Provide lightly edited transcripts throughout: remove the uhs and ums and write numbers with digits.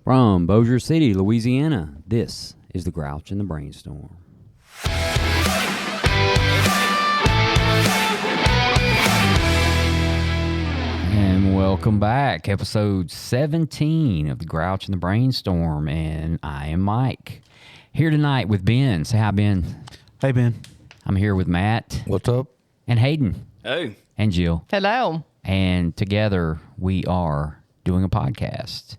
From Bossier City, Louisiana, this is the Grouch and the Brainstorm. And welcome back, episode 17 of the Grouch and the Brainstorm, and I am Mike. Here tonight with Ben. Say hi, Ben. Hey, Ben. I'm here with Matt. What's up? And Hayden. Hey. And Jill. Hello. And together we are doing a podcast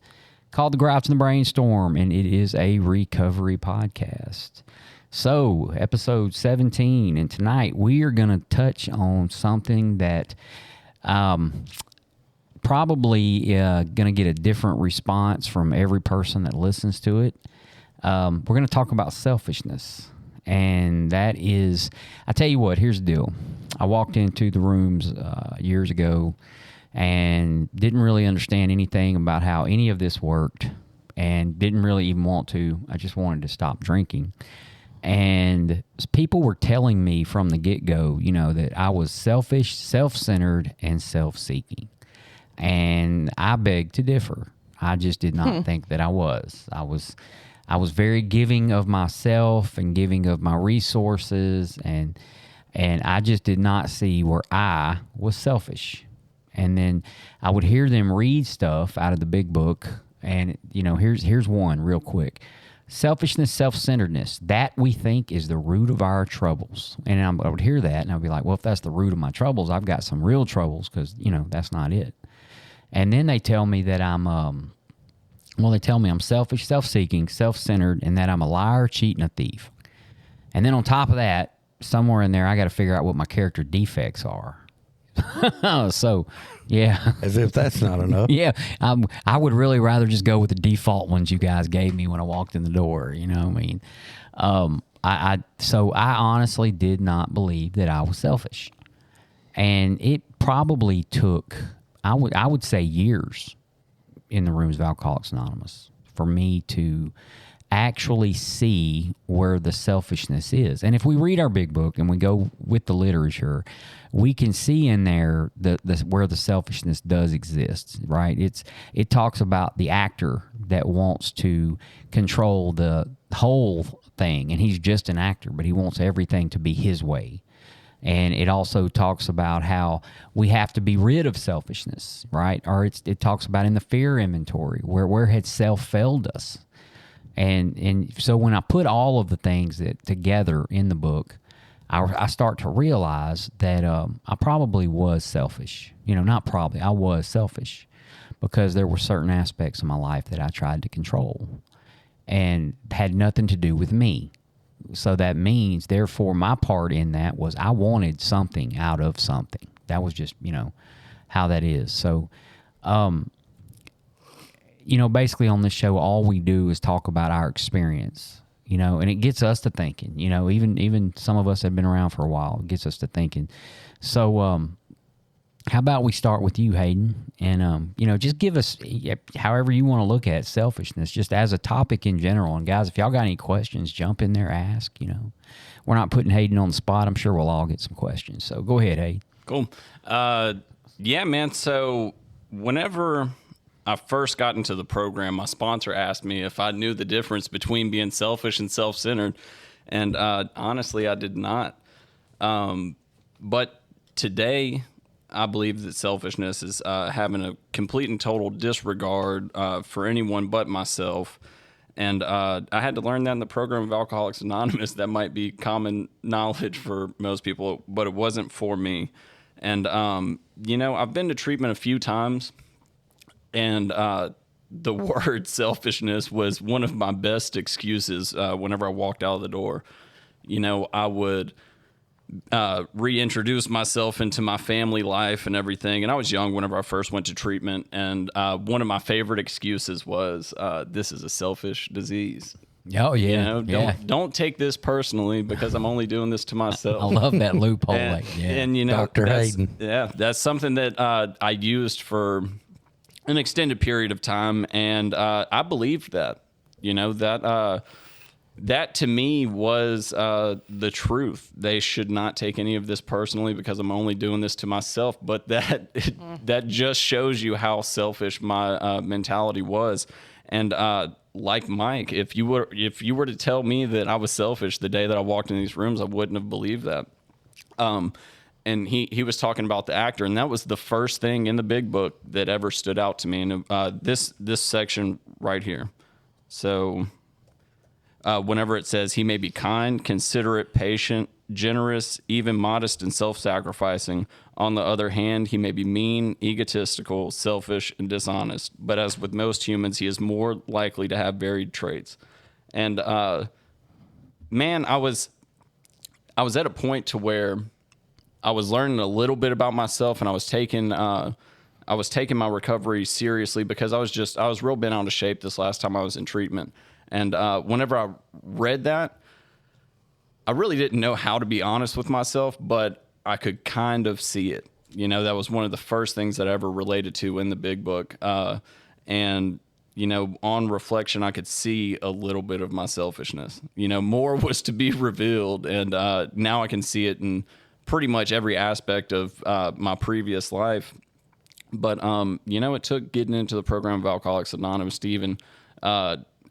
called The Grouch and the Brainstorm, and it is a recovery podcast. So, episode 17, and tonight we are going to touch on something that probably going to get a different response from every person that listens to it. We're going to talk about selfishness, and that is, I tell you what, here's the deal. I walked into the rooms years ago and didn't really understand anything about how any of this worked and didn't really even want to. I just wanted to stop drinking. And people were telling me from the get-go, you know, that I was selfish, self-centered, and self-seeking. And I beg to differ. I just did not think that I was. I was very giving of myself and giving of my resources, and I just did not see where I was selfish. And then I would hear them read stuff out of the big book, and, you know, here's one real quick. Selfishness, self-centeredness, that we think is the root of our troubles. And I would hear that, and I'd be like, well, if that's the root of my troubles, I've got some real troubles because, you know, that's not it. And then they tell me that I'm selfish, self-seeking, self-centered, and that I'm a liar, cheat, and a thief. And then on top of that, somewhere in there, I got to figure out what my character defects are. So, yeah. As if that's not enough. Yeah, I would really rather just go with the default ones you guys gave me when I walked in the door. You know what I mean? So I honestly did not believe that I was selfish, and it probably took I would say years in the rooms of Alcoholics Anonymous for me to actually see where the selfishness is. And if we read our big book and we go with the literature, we can see in there where the selfishness does exist, right? It talks about the actor that wants to control the whole thing, and he's just an actor, but he wants everything to be his way. And it also talks about how we have to be rid of selfishness, right? Or it talks about in the fear inventory, where had self failed us. And so when I put all of the things that together in the book, I start to realize that I probably was selfish. You know, not probably, I was selfish because there were certain aspects of my life that I tried to control and had nothing to do with me. So that means, therefore, my part in that was I wanted something out of something. That was just, you know, how that is. So, you know, basically on this show, all we do is talk about our experience, you know, and it gets us to thinking, you know, even some of us have been around for a while. It gets us to thinking. So, how about we start with you, Hayden, and, you know, just give us, however you want to look at selfishness, just as a topic in general. And guys, if y'all got any questions, jump in there, ask, you know. We're not putting Hayden on the spot. I'm sure we'll all get some questions. So go ahead, Hayden. Cool. Yeah, man. So whenever I first got into the program, my sponsor asked me if I knew the difference between being selfish and self-centered. And honestly, I did not. But today, I believe that selfishness is having a complete and total disregard for anyone but myself. And I had to learn that in the program of Alcoholics Anonymous. That might be common knowledge for most people, but it wasn't for me. And, you know, I've been to treatment a few times, and the word selfishness was one of my best excuses whenever I walked out of the door. You know, I would reintroduce myself into my family life and everything. And I was young whenever I first went to treatment. And one of my favorite excuses was, this is a selfish disease. Oh, yeah. You know, don't take this personally because I'm only doing this to myself. I love that loophole. And you know, Dr. Hayden. Yeah, that's something that I used for an extended period of time. And I believed that, you know, that that to me was the truth. They should not take any of this personally because I'm only doing this to myself. But that just shows you how selfish my mentality was. And like Mike, if you were to tell me that I was selfish the day that I walked in these rooms, I wouldn't have believed that. And he was talking about the actor, and that was the first thing in the big book that ever stood out to me. And this section right here. So whenever it says he may be kind, considerate, patient, generous, even modest and self-sacrificing. On the other hand, he may be mean, egotistical, selfish, and dishonest. But as with most humans, he is more likely to have varied traits. And man, I was at a point to where I was learning a little bit about myself, and I was taking my recovery seriously because I was real bent out of shape this last time I was in treatment. And whenever I read that, I really didn't know how to be honest with myself, but I could kind of see it. You know, that was one of the first things that I ever related to in the big book. And, you know, on reflection, I could see a little bit of my selfishness. You know, more was to be revealed. And now I can see it in pretty much every aspect of my previous life. But, you know, it took getting into the program of Alcoholics Anonymous to even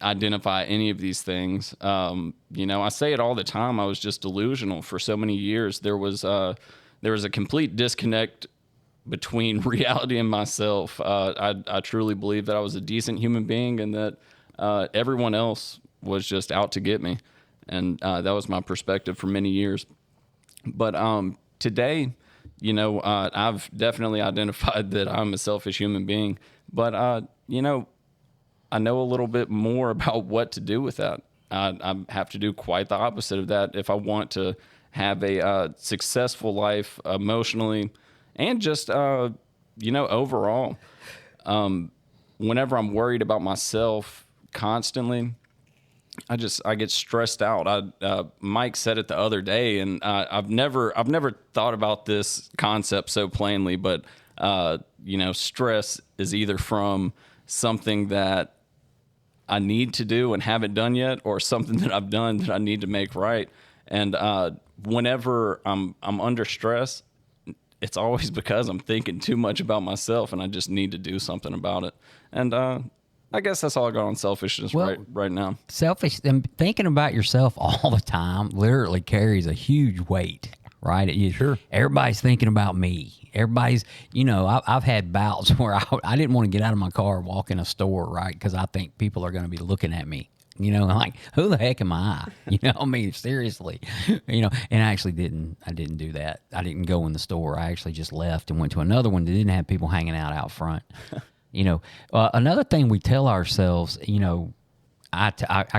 identify any of these things. You know, I say it all the time. I was just delusional for so many years. There was a complete disconnect between reality and myself. I truly believe that I was a decent human being and that everyone else was just out to get me. And that was my perspective for many years. But today, you know, I've definitely identified that I'm a selfish human being. But, you know, I know a little bit more about what to do with that. I have to do quite the opposite of that if I want to have a successful life emotionally and just, you know, overall. Whenever I'm worried about myself constantly, I get stressed out. Mike said it the other day, and I've never thought about this concept so plainly, but you know, stress is either from something that I need to do and haven't done yet, or something that I've done that I need to make right. And whenever I'm under stress, it's always because I'm thinking too much about myself, and I just need to do something about it. And I guess that's all I got on selfishness right now. Selfish and thinking about yourself all the time literally carries a huge weight, right? Sure. Everybody's thinking about me. Everybody's, you know, I've had bouts where I didn't want to get out of my car and walk in a store, right? Because I think people are going to be looking at me. You know, like, who the heck am I? You know, I mean, seriously, you know, and I didn't do that. I didn't go in the store. I actually just left and went to another one that didn't have people hanging out front. You know, another thing we tell ourselves, you know, I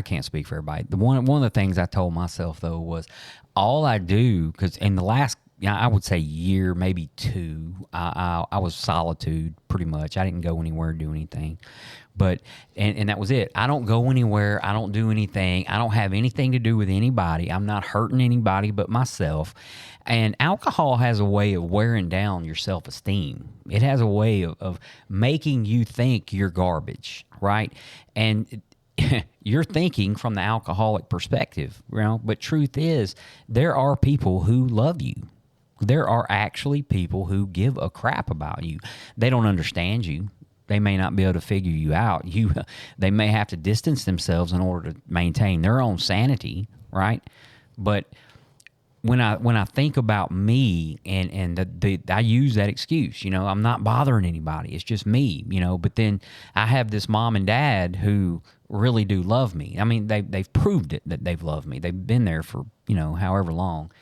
can't speak for everybody. One of the things I told myself, though, was all I do, because in the last, I would say year, maybe two, I was solitude pretty much. I didn't go anywhere, do anything. But, and that was it. I don't go anywhere. I don't do anything. I don't have anything to do with anybody. I'm not hurting anybody but myself. And alcohol has a way of wearing down your self-esteem. It has a way of making you think you're garbage, right? And you're thinking from the alcoholic perspective, you know? But truth is, there are people who love you. There are actually people who give a crap about you. They don't understand you. They may not be able to figure you out. They may have to distance themselves in order to maintain their own sanity, right? But when I think about me and I use that excuse, you know, I'm not bothering anybody. It's just me, you know. But then I have this mom and dad who really do love me. I mean, they've proved it that they've loved me. They've been there for, you know, however long.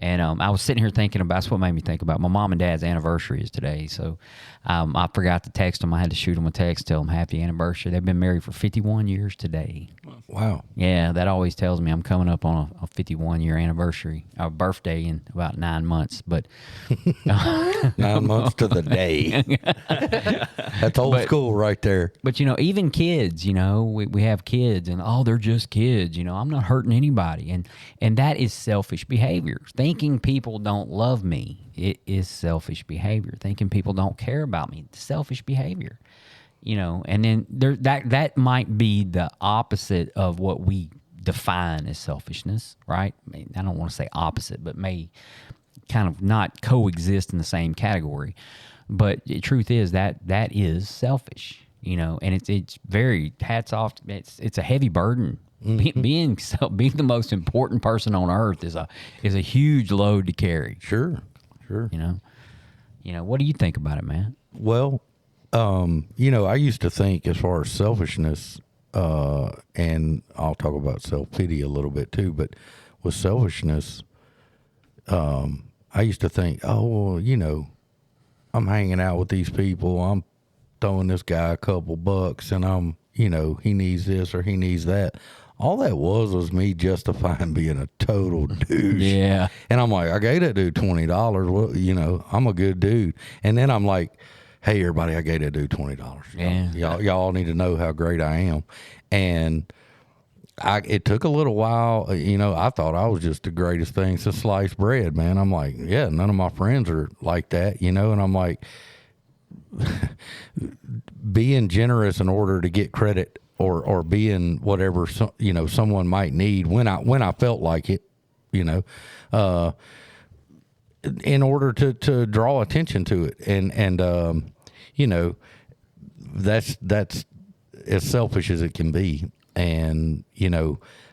And I was sitting here thinking about, that's what made me think about my mom and dad's anniversary is today. So I forgot to text them. I had to shoot them a text, tell them happy anniversary. They've been married for 51 years today. Wow. Yeah, that always tells me I'm coming up on a 51-year anniversary, a birthday in about 9 months. But 9 months to the day. That's old school right there. But, you know, even kids, you know, we have kids and, oh, they're just kids. You know, I'm not hurting anybody. And that is selfish behavior. Thinking people don't love me, it is selfish behavior. Thinking people don't care about me, selfish behavior. You know, and then that might be the opposite of what we define as selfishness, right? I mean, I don't want to say opposite, but may kind of not coexist in the same category. But the truth is that is selfish, and it's very hats off. It's a heavy burden. Being the most important person on earth is a huge load to carry. Sure. What do you think about it, man? Well, I used to think as far as selfishness, and I'll talk about self-pity a little bit too, but with selfishness, I used to think, oh, well, I'm hanging out with these people. I'm throwing this guy a couple bucks and I'm, he needs this or he needs that. All that was me justifying being a total douche. Yeah. And I'm like, I gave that dude $20. Well, I'm a good dude. And then I'm like, hey, everybody, I gave that dude $20. Yeah. Y'all need to know how great I am. And it took a little while. I thought I was just the greatest thing since sliced bread, man. I'm like, yeah, none of my friends are like that, and I'm like, being generous in order to get credit or being whatever, someone might need when I felt like it, in order to draw attention to it. And that's as selfish as it can be. And,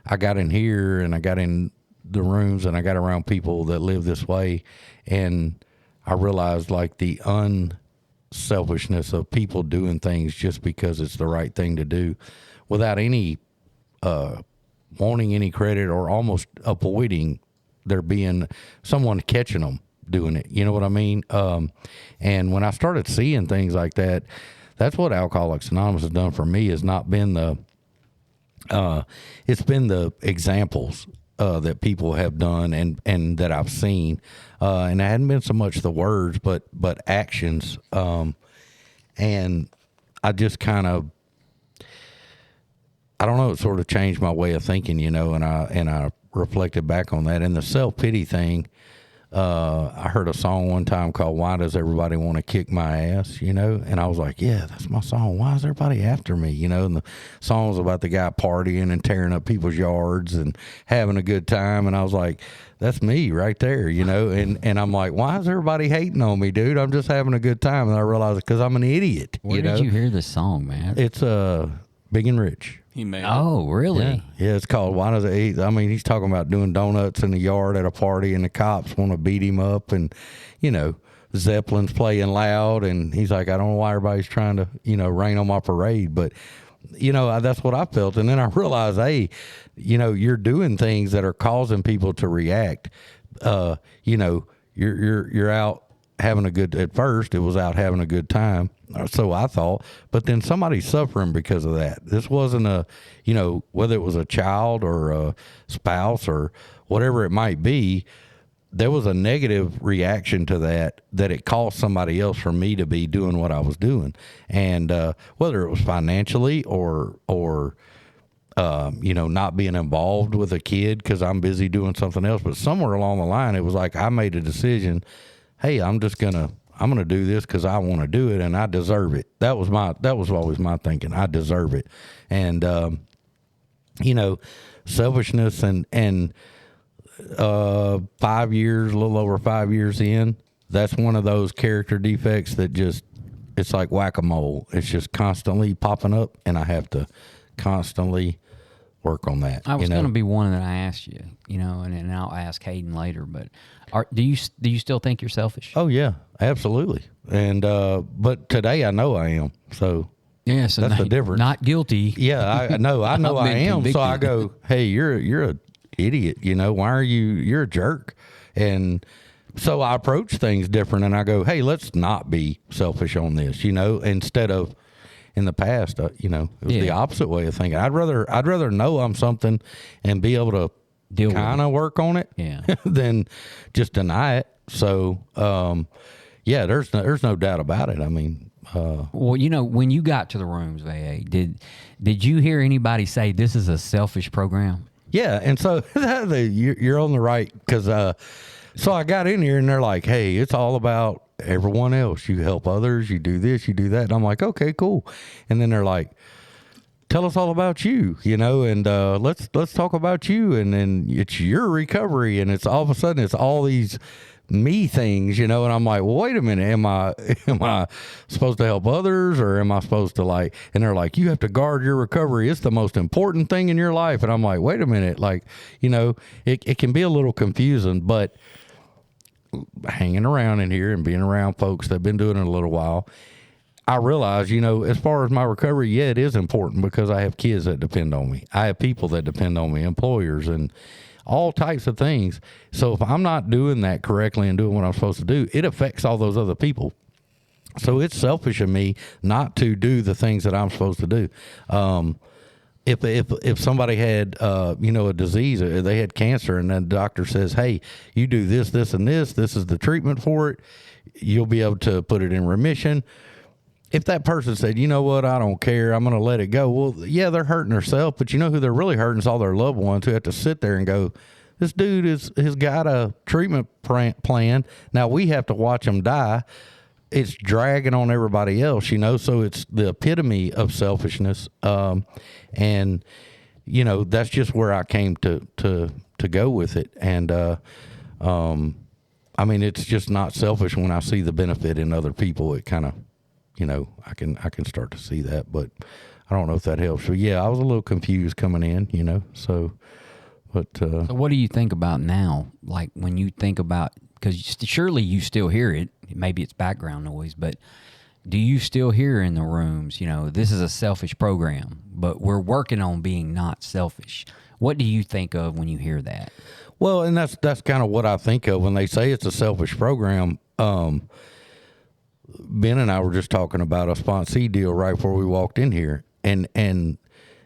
I got in here and I got in the rooms and I got around people that live this way. And I realized like the unselfishness of people doing things just because it's the right thing to do without any, wanting any credit or almost avoiding there being someone catching them doing it. You know what I mean? And when I started seeing things like that, that's what Alcoholics Anonymous has done for me, has not been it's been the examples that people have done and that I've seen, and it hadn't been so much the words, but actions. And I just kind of, I don't know, it sort of changed my way of thinking, and I reflected back on that. And the self-pity thing, I heard a song one time called "Why Does Everybody Want to Kick My Ass?" And I was like, yeah, that's my song. Why is everybody after me? And the song was about the guy partying and tearing up people's yards and having a good time. And I was like, that's me right there, and I'm like, why is everybody hating on me, dude? I'm just having a good time. And I realized because I'm an idiot. Where did you hear this song, man? It's Big and Rich. He made it. Oh, really? Yeah, it's called Why Does It Eat? I mean, he's talking about doing donuts in the yard at a party and the cops want to beat him up and, Zeppelin's playing loud and he's like, I don't know why everybody's trying to, rain on my parade. But, that's what I felt. And then I realized, hey, you're doing things that are causing people to react. You're out having a good, at first it was out having a good time, or so I thought, but then somebody's suffering because of that. This wasn't whether it was a child or a spouse or whatever it might be, there was a negative reaction to that it cost somebody else for me to be doing what I was doing. And whether it was financially or not being involved with a kid because I'm busy doing something else, but somewhere along the line, it was like I made a decision, hey, I'm gonna do this because I want to do it and I deserve it. That was always my thinking. I deserve it. And selfishness and 5 years, a little over 5 years in, that's one of those character defects that just, it's like whack-a-mole. It's just constantly popping up and I have to constantly work on that. I was going to be one that I asked you, and I'll ask Hayden later, but do you still think you're selfish? Oh yeah, absolutely. And, but today I know I am. So yes, that's the difference. Not guilty. Yeah. I know I am. Convicted. So I go, hey, you're a idiot. Why are you're a jerk. And so I approach things different and I go, hey, let's not be selfish on this, instead of, in the past, it was the opposite way of thinking. I'd rather know I'm something and be able to kind of work on it than just deny it. So, there's no doubt about it. I mean, well, when you got to the rooms of AA, did you hear anybody say this is a selfish program? Yeah, and so you're on the right because so I got in here and they're like, hey, it's all about everyone else. You help others, you do this, you do that. And I'm like, okay, cool. And then they're like, tell us all about you, and let's talk about you. And then it's your recovery, and it's all of a sudden it's all these me things, and I'm like, well, wait a minute, am I supposed to help others, or am I supposed to and they're like, you have to guard your recovery. It's the most important thing in your life. And I'm like, wait a minute, it can be a little confusing, but hanging around in here and being around folks that have been doing it a little while, I realize, as far as my recovery, yeah, it is important because I have kids that depend on me. I have people that depend on me, employers, and all types of things. So if I'm not doing that correctly and doing what I'm supposed to do, it affects all those other people. So it's selfish of me not to do the things that I'm supposed to do. If somebody had, a disease, they had cancer, and then the doctor says, hey, you do this, this, and this is the treatment for it, you'll be able to put it in remission. If that person said, you know what, I don't care, I'm going to let it go. Well, yeah, they're hurting themselves, but who they're really hurting is all their loved ones who have to sit there and go, this dude has got a treatment plan. Now we have to watch him die. It's dragging on everybody else, so it's the epitome of selfishness. And, that's just where I came to go with it. And, it's just not selfish when I see the benefit in other people. It kind of, I can start to see that, but I don't know if that helps. So yeah, I was a little confused coming in, so, but, So what do you think about now? Like when you think about, because surely you still hear it, maybe it's background noise, but do you still hear in the rooms, this is a selfish program, but we're working on being not selfish. What do you think of when you hear that? Well, and that's kind of what I think of when they say it's a selfish program. Ben and I were just talking about a sponsee deal right before we walked in here, and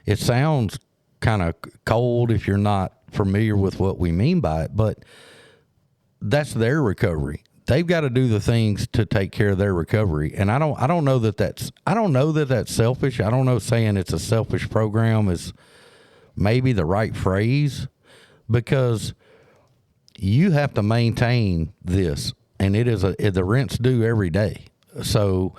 it sounds kind of cold if you're not familiar with what we mean by it, but that's their recovery. They've got to do the things to take care of their recovery, and I don't know that that's selfish. I don't know saying it's a selfish program is maybe the right phrase, because you have to maintain this, and the rent's due every day. So,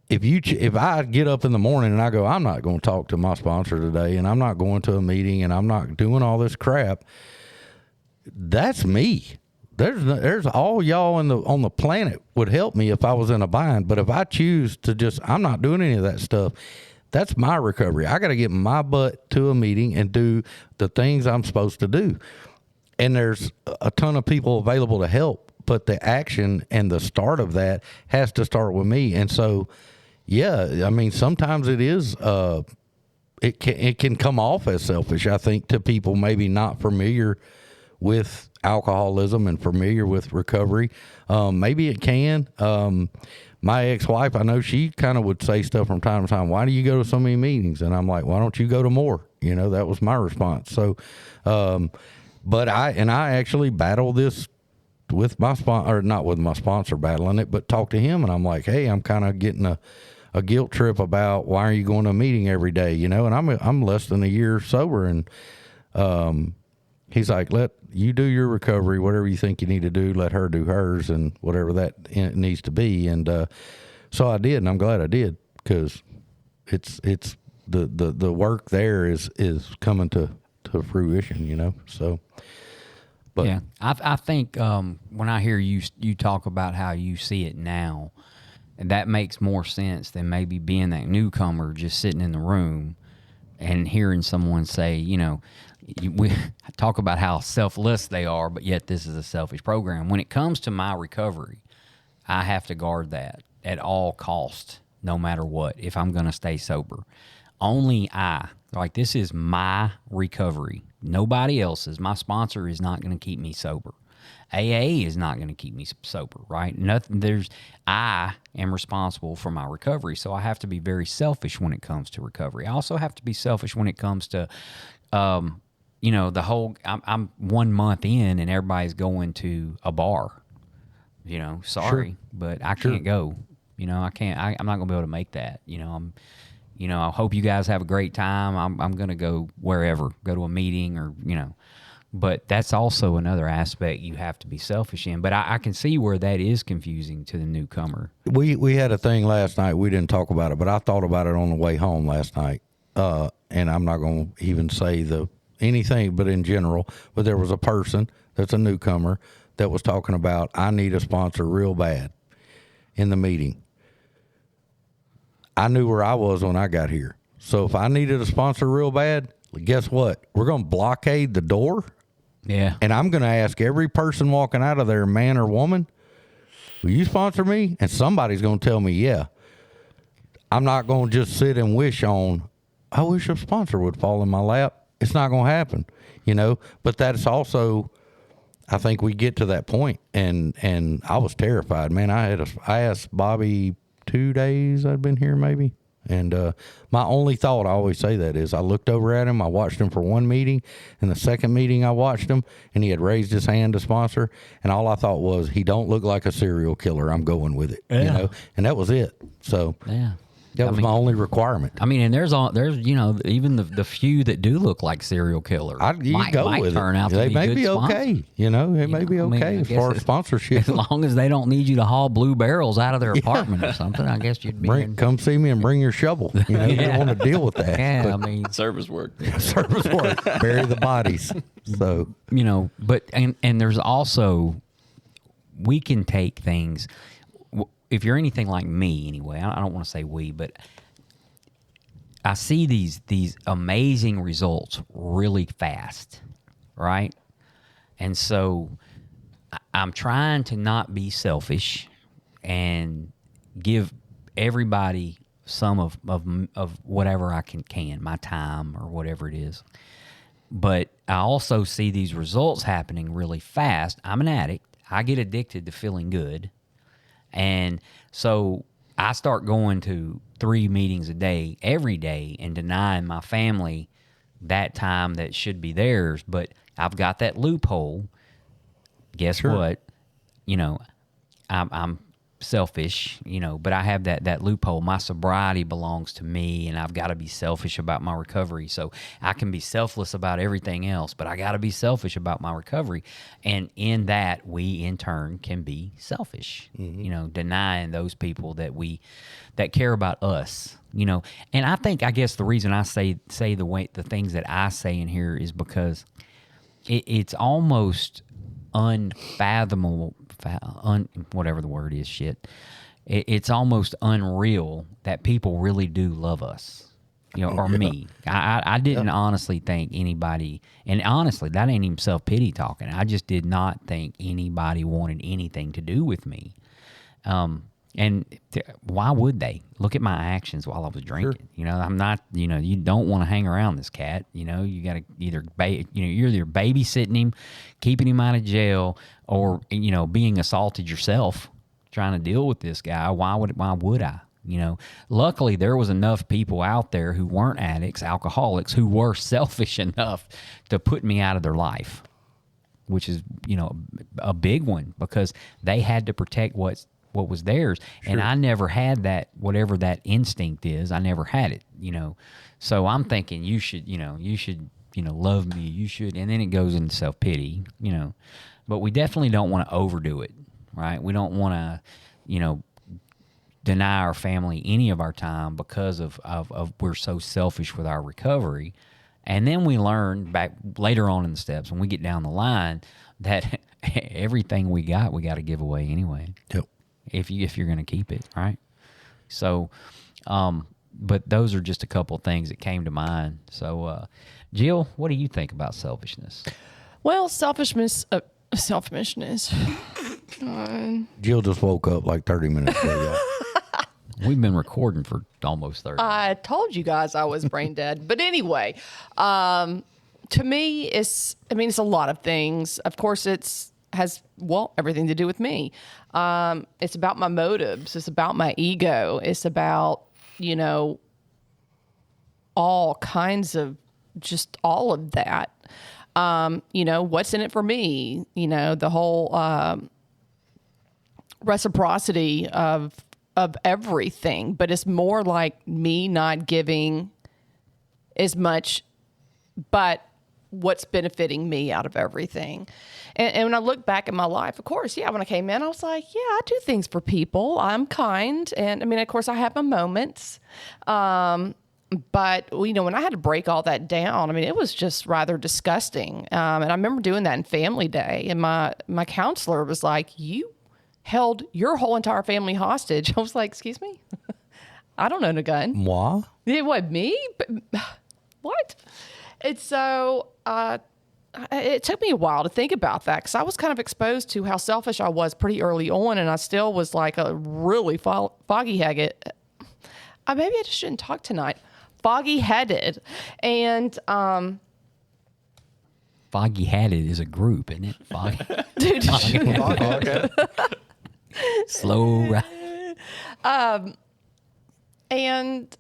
if I get up in the morning and I go, I'm not going to talk to my sponsor today, and I'm not going to a meeting, and I'm not doing all this crap, that's me. There's all y'all on the planet would help me if I was in a bind. But if I choose to I'm not doing any of that stuff, that's my recovery. I got to get my butt to a meeting and do the things I'm supposed to do. And there's a ton of people available to help, but the action and the start of that has to start with me. And so, yeah, sometimes it is, it can come off as selfish, I think, to people maybe not familiar with alcoholism and familiar with recovery. Maybe it can. My ex-wife, I know she kind of would say stuff from time to time. Why do you go to so many meetings? And I'm like, why don't you go to more? That was my response. So, but I actually battle this with my sponsor, or not with my sponsor battling it, but talk to him. And I'm like, hey, I'm kind of getting a guilt trip about why are you going to a meeting every day? And I'm less than a year sober. And, he's like, let you do your recovery, whatever you think you need to do, let her do hers, and whatever that needs to be. And so I did, and I'm glad I did, because it's the work there is coming to fruition, So, but yeah, I think when I hear you talk about how you see it now, that makes more sense than maybe being that newcomer just sitting in the room and hearing someone say, we talk about how selfless they are, but yet this is a selfish program. When it comes to my recovery, I have to guard that at all costs, no matter what, if I'm going to stay sober. Only this is my recovery. Nobody else's. My sponsor is not going to keep me sober. AA is not going to keep me sober, right? I am responsible for my recovery, so I have to be very selfish when it comes to recovery. I also have to be selfish when it comes to, the whole, I'm 1 month in and everybody's going to a bar, sorry, sure. But I can't go, I can't, I'm not going to be able to make that, I hope you guys have a great time. I'm going to go wherever, go to a meeting or, But that's also another aspect you have to be selfish in. But I can see where that is confusing to the newcomer. We had a thing last night. We didn't talk about it, but I thought about it on the way home last night. And I'm not going to even say anything, but in general, but there was a person that's a newcomer that was talking about, I need a sponsor real bad in the meeting. I knew where I was when I got here. So if I needed a sponsor real bad, guess what? We're going to blockade the door. Yeah. And I'm going to ask every person walking out of there, man or woman, will you sponsor me? And somebody's going to tell me, yeah. I'm not going to just sit and wish on, I wish a sponsor would fall in my lap. It's not going to happen, But that's also, I think we get to that point, and I was terrified, man. I asked Bobby 2 days I'd been here maybe. And my only thought, I always say that, is I looked over at him. I watched him for one meeting, and the second meeting I watched him, and he had raised his hand to sponsor, and all I thought was, he don't look like a serial killer. I'm going with it, and that was it. So yeah. That was my only requirement. I mean, and there's even the few that do look like serial killers. Might turn out to be may be okay. It may be okay as far as sponsorship. As long as they don't need you to haul blue barrels out of their apartment or something, I guess you'd be. Come see me and bring your shovel. You don't want to deal with that. Yeah, but service work. Service work. Bury the bodies. So but and there's also, we can take things. If you're anything like me, anyway, I don't want to say we, but I see these amazing results really fast, right? And so I'm trying to not be selfish and give everybody some of whatever I can, my time or whatever it is. But I also see these results happening really fast. I'm an addict. I get addicted to feeling good. And so I start going to 3 meetings a day, every day, and denying my family that time that should be theirs. But I've got that loophole. Guess what? I'm selfish, but I have that loophole. My sobriety belongs to me, and I've got to be selfish about my recovery. So I can be selfless about everything else, but I got to be selfish about my recovery. And in that, we in turn can be selfish, denying those people that care about us, And I guess the reason I say the things that I say in here is because it's almost unfathomable. Whatever the word is, it's almost unreal that people really do love us, or me. I didn't honestly think anybody, and honestly, that ain't even self-pity talking. I just did not think anybody wanted anything to do with me. Why would they? Look at my actions while I was drinking. Sure. I'm not, you don't want to hang around this cat. You got to either, you're either babysitting him, keeping him out of jail, or, being assaulted yourself, trying to deal with this guy. Why would I? Luckily there was enough people out there who weren't addicts, alcoholics, who were selfish enough to put me out of their life, which is, a big one, because they had to protect what was theirs. Sure. And I never had that, whatever that instinct is, I never had it, So I'm thinking you should love me, you should, and then it goes into self-pity, But we definitely don't want to overdo it, right? We don't want to, deny our family any of our time because of we're so selfish with our recovery. And then we learn back later on in the steps, when we get down the line, that everything we got to give away anyway. Yep. If you're going to keep it, right? So, but those are just a couple of things that came to mind. So, Jill, what do you think about selfishness? Well, selfishness. Jill just woke up like 30 minutes ago, y'all. We've been recording for almost 30. I told you guys I was brain dead. But anyway, to me, it's a lot of things. Of course, has everything to do with me. It's about my motives. It's about my ego. It's about, all kinds of, just all of that. What's in it for me? The whole reciprocity of everything. But it's more like me not giving as much, but what's benefiting me out of everything. And when I look back at my life, of course, yeah, when I came in, I was like, yeah, I do things for people. I'm kind. And I mean, of course, I have my moments. But, you know, when I had to break all that down, I mean, it was just rather disgusting. And I remember doing that in Family Day. And my counselor was like, you held your whole entire family hostage. I was like, excuse me? I don't own a gun. Moi? It was me? But, what? And so it took me a while to think about that because I was kind of exposed to how selfish I was pretty early on. And I still was like a really foggy-headed. Maybe I just shouldn't talk tonight. Foggy-headed. And Foggy-headed is a group, isn't it? Foggy. dude, Slow ride. and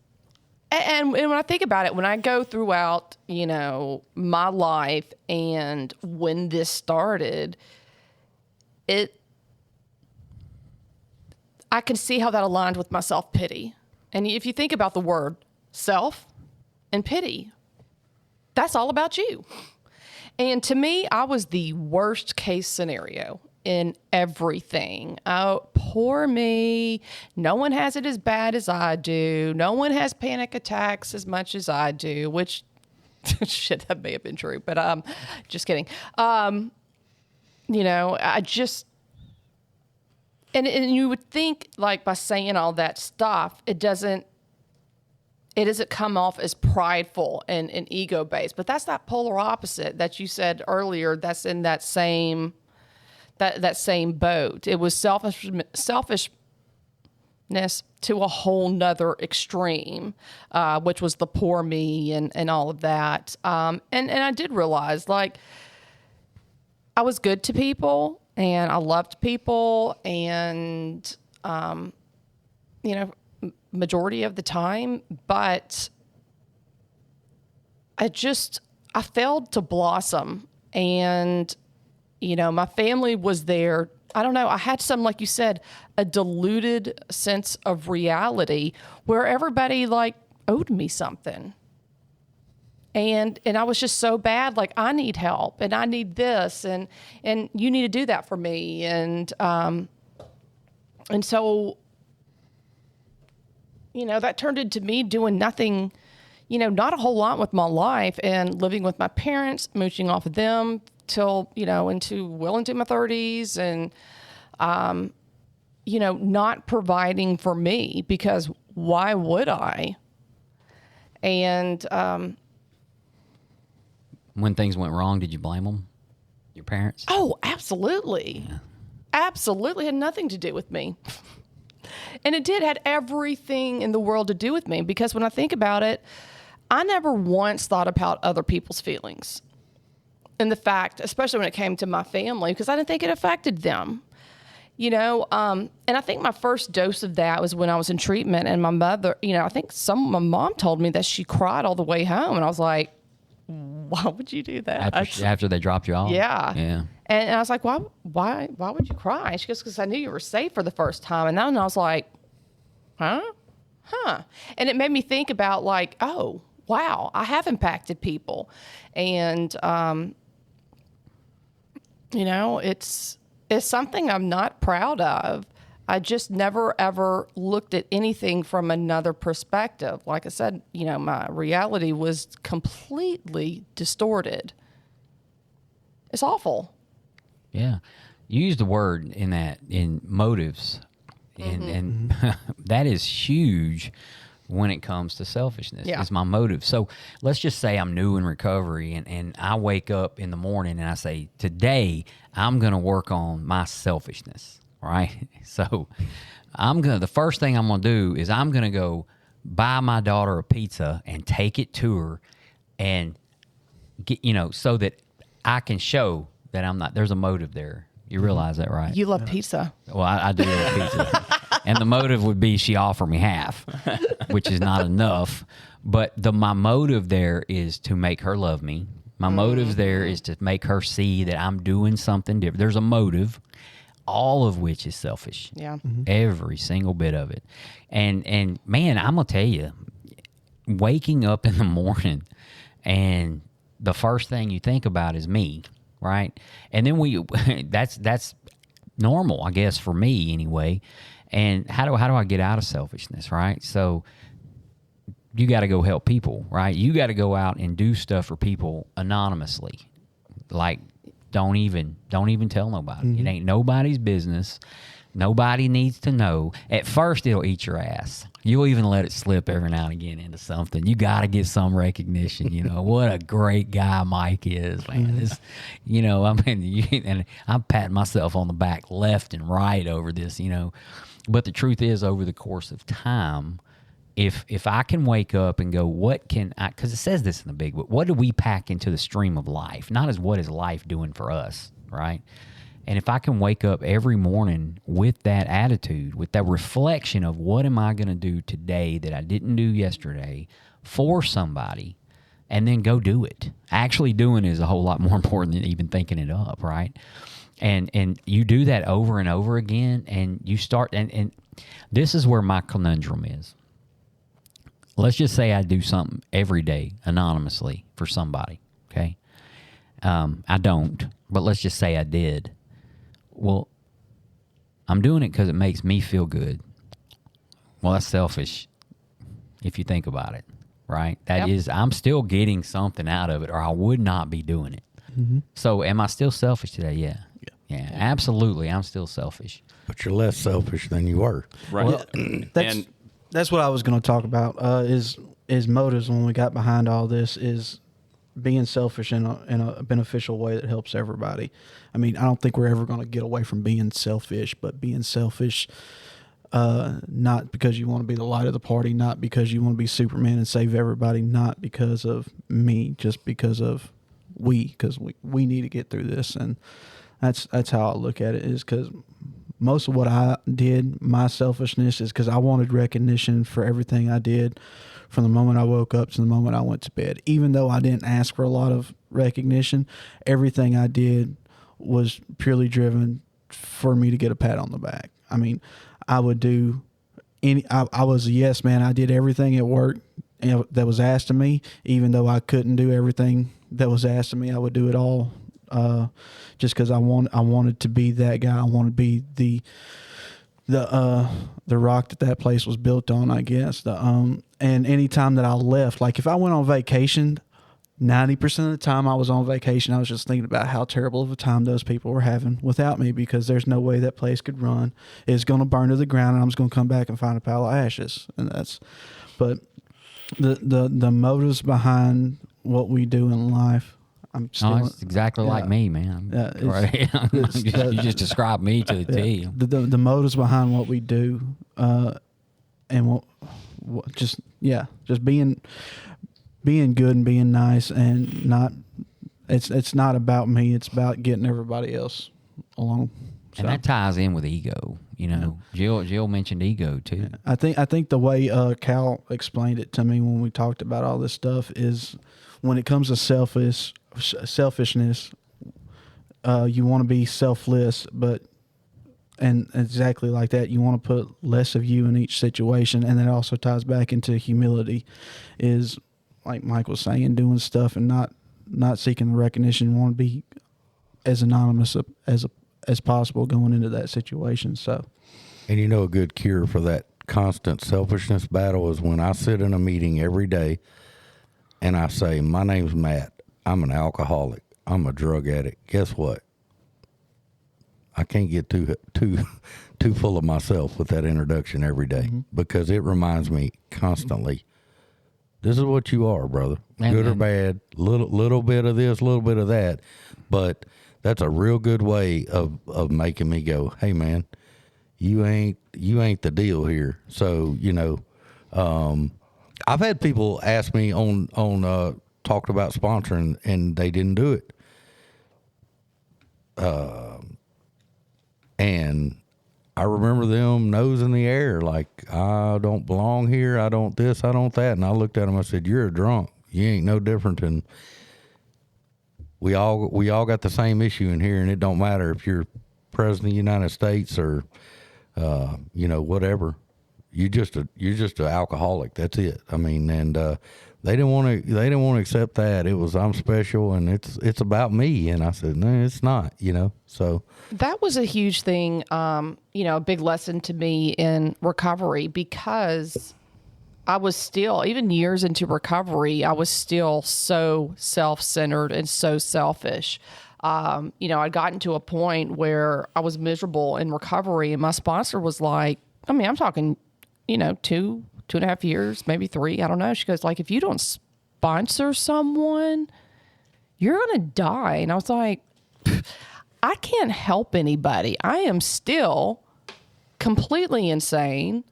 when I think about it, when I go throughout, you know, my life and when this started, I can see how that aligned with my self-pity. And if you think about the word self and pity, that's all about you. And to me, I was the worst case scenario in everything. Oh, poor me. No one has it as bad as I do. No one has panic attacks as much as I do, which, shit, that may have been true, but just kidding. You know, I just... And you would think, like, by saying all that stuff, it doesn't come off as prideful and ego-based. But that's that polar opposite that you said earlier. That's in that same boat. It was selfishness to a whole nother extreme, which was the poor me and all of that. And I did realize, like, I was good to people. And I loved people, and, you know, majority of the time, but I failed to blossom. And, you know, my family was there. I don't know. I had some, like you said, a diluted sense of reality where everybody, like, owed me something. And I was just so bad, like, I need help and I need this and you need to do that for me. And so, you know, that turned into me doing nothing, you know, not a whole lot with my life and living with my parents, mooching off of them till, you know, into my 30s and, you know, not providing for me because why would I? And, When things went wrong, did you blame them? Your parents? Oh, absolutely. Yeah. Absolutely. Had nothing to do with me. And it had everything in the world to do with me because when I think about it, I never once thought about other people's feelings. And the fact, especially when it came to my family, because I didn't think it affected them. You know, and I think my first dose of that was when I was in treatment and my mother, you know, I think my mom told me that she cried all the way home. And I was like, why would you do that? After they dropped you off? Yeah. Yeah. And I was like, why would you cry? And she goes, because I knew you were safe for the first time. And then I was like, huh? And it made me think about like, oh, wow, I have impacted people. And, you know, it's something I'm not proud of. I just never, ever looked at anything from another perspective. Like I said, you know, my reality was completely distorted. It's awful. Yeah. You used the word in motives, and that is huge when it comes to selfishness. Yeah. It's my motive. So let's just say I'm new in recovery and I wake up in the morning and I say, today I'm going to work on my selfishness. Right. So the first thing I'm going to do is I'm going to go buy my daughter a pizza and take it to her and get, you know, so that I can show that there's a motive there. You realize that, right? You love pizza. Well, I do love pizza. And the motive would be she offered me half, which is not enough. But my motive there is to make her love me. My motive there is to make her see that I'm doing something different. There's a motive. All of which is selfish. Yeah. Every single bit of it. And man, I'm going to tell you, waking up in the morning and the first thing you think about is me, right? And then that's normal, I guess, for me anyway. And how do I get out of selfishness, right? So you got to go help people, right? You got to go out and do stuff for people anonymously. Like, don't even tell nobody. Mm-hmm. It ain't nobody's business. Nobody needs to know. At first, it'll eat your ass. You'll even let it slip every now and again into something. You got to get some recognition. What a great guy Mike is, man. This, and I'm patting myself on the back left and right over this, But the truth is, over the course of time, if I can wake up and go, what can I, because it says this in the big book, what do we pack into the stream of life? Not as what is life doing for us, right? And if I can wake up every morning with that attitude, with that reflection of what am I going to do today that I didn't do yesterday for somebody, and then go do it. Actually doing is a whole lot more important than even thinking it up, right? And you do that over and over again, and you start, and this is where my conundrum is. Let's just say I do something every day anonymously for somebody, okay? I don't, but let's just say I did. Well, I'm doing it because it makes me feel good. Well, that's selfish if you think about it, right? That is, I'm still getting something out of it, or I would not be doing it. Mm-hmm. So am I still selfish today? Yeah, absolutely. I'm still selfish. But you're less selfish than you were. Right. Well, that's what I was going to talk about. Is motives when we got behind all this is being selfish in a beneficial way that helps everybody. I mean, I don't think we're ever going to get away from being selfish, but being selfish, not because you want to be the light of the party, not because you want to be Superman and save everybody, not because of me, just because of because we need to get through this. And that's how I look at it, is because most of what I did, my selfishness, is because I wanted recognition for everything I did from the moment I woke up to the moment I went to bed. Even though I didn't ask for a lot of recognition, everything I did was purely driven for me to get a pat on the back. I mean, I would do I was a yes man. I did everything at work that was asked of me. Even though I couldn't do everything that was asked of me, I would do it all just because I wanted to be that guy. I wanted to be the rock that place was built on, I guess. And any time that I left, like if I went on vacation, 90% of the time I was on vacation, I was just thinking about how terrible of a time those people were having without me, because there's no way that place could run. It's going to burn to the ground, and I'm just going to come back and find a pile of ashes. But the motives behind what we do in life, I'm still. It's exactly like me, man. Right. You just described me to the T. The motives behind what we do, and just being good and being nice, and not. It's not about me. It's about getting everybody else along. And that ties in with ego. Jill mentioned ego too. I think the way Cal explained it to me when we talked about all this stuff is, when it comes to selfishness, you want to be selfless, and exactly like that, you want to put less of you in each situation. And that also ties back into humility, is like Mike was saying, doing stuff and not seeking the recognition. You want to be as anonymous as possible going into that situation. So, and a good cure for that constant selfishness battle is when I sit in a meeting every day and I say, my name's Matt. I'm an alcoholic. I'm a drug addict. Guess what? I can't get too full of myself with that introduction every day, because it reminds me constantly, this is what you are, brother. Good or bad, little bit of this, little bit of that. But that's a real good way of making me go, hey man, you ain't the deal here. So, I've had people ask me on talked about sponsoring, and they didn't do it. And I remember them nose in the air, like, I don't belong here. I don't this, I don't that. And I looked at them, I said, you're a drunk. You ain't no different than, we all got the same issue in here, and it don't matter if you're president of the United States or, whatever. You're just an alcoholic. That's it. I mean, and They didn't want to accept that. It was, I'm special and it's about me. And I said, no, it's not, so. That was a huge thing, a big lesson to me in recovery, because I was still, even years into recovery, I was still so self-centered and so selfish. I'd gotten to a point where I was miserable in recovery, and my sponsor was like, I'm talking, 2.5 years, maybe 3, I don't know. She goes, like, if you don't sponsor someone, you're going to die. And I was like, I can't help anybody. I am still completely insane.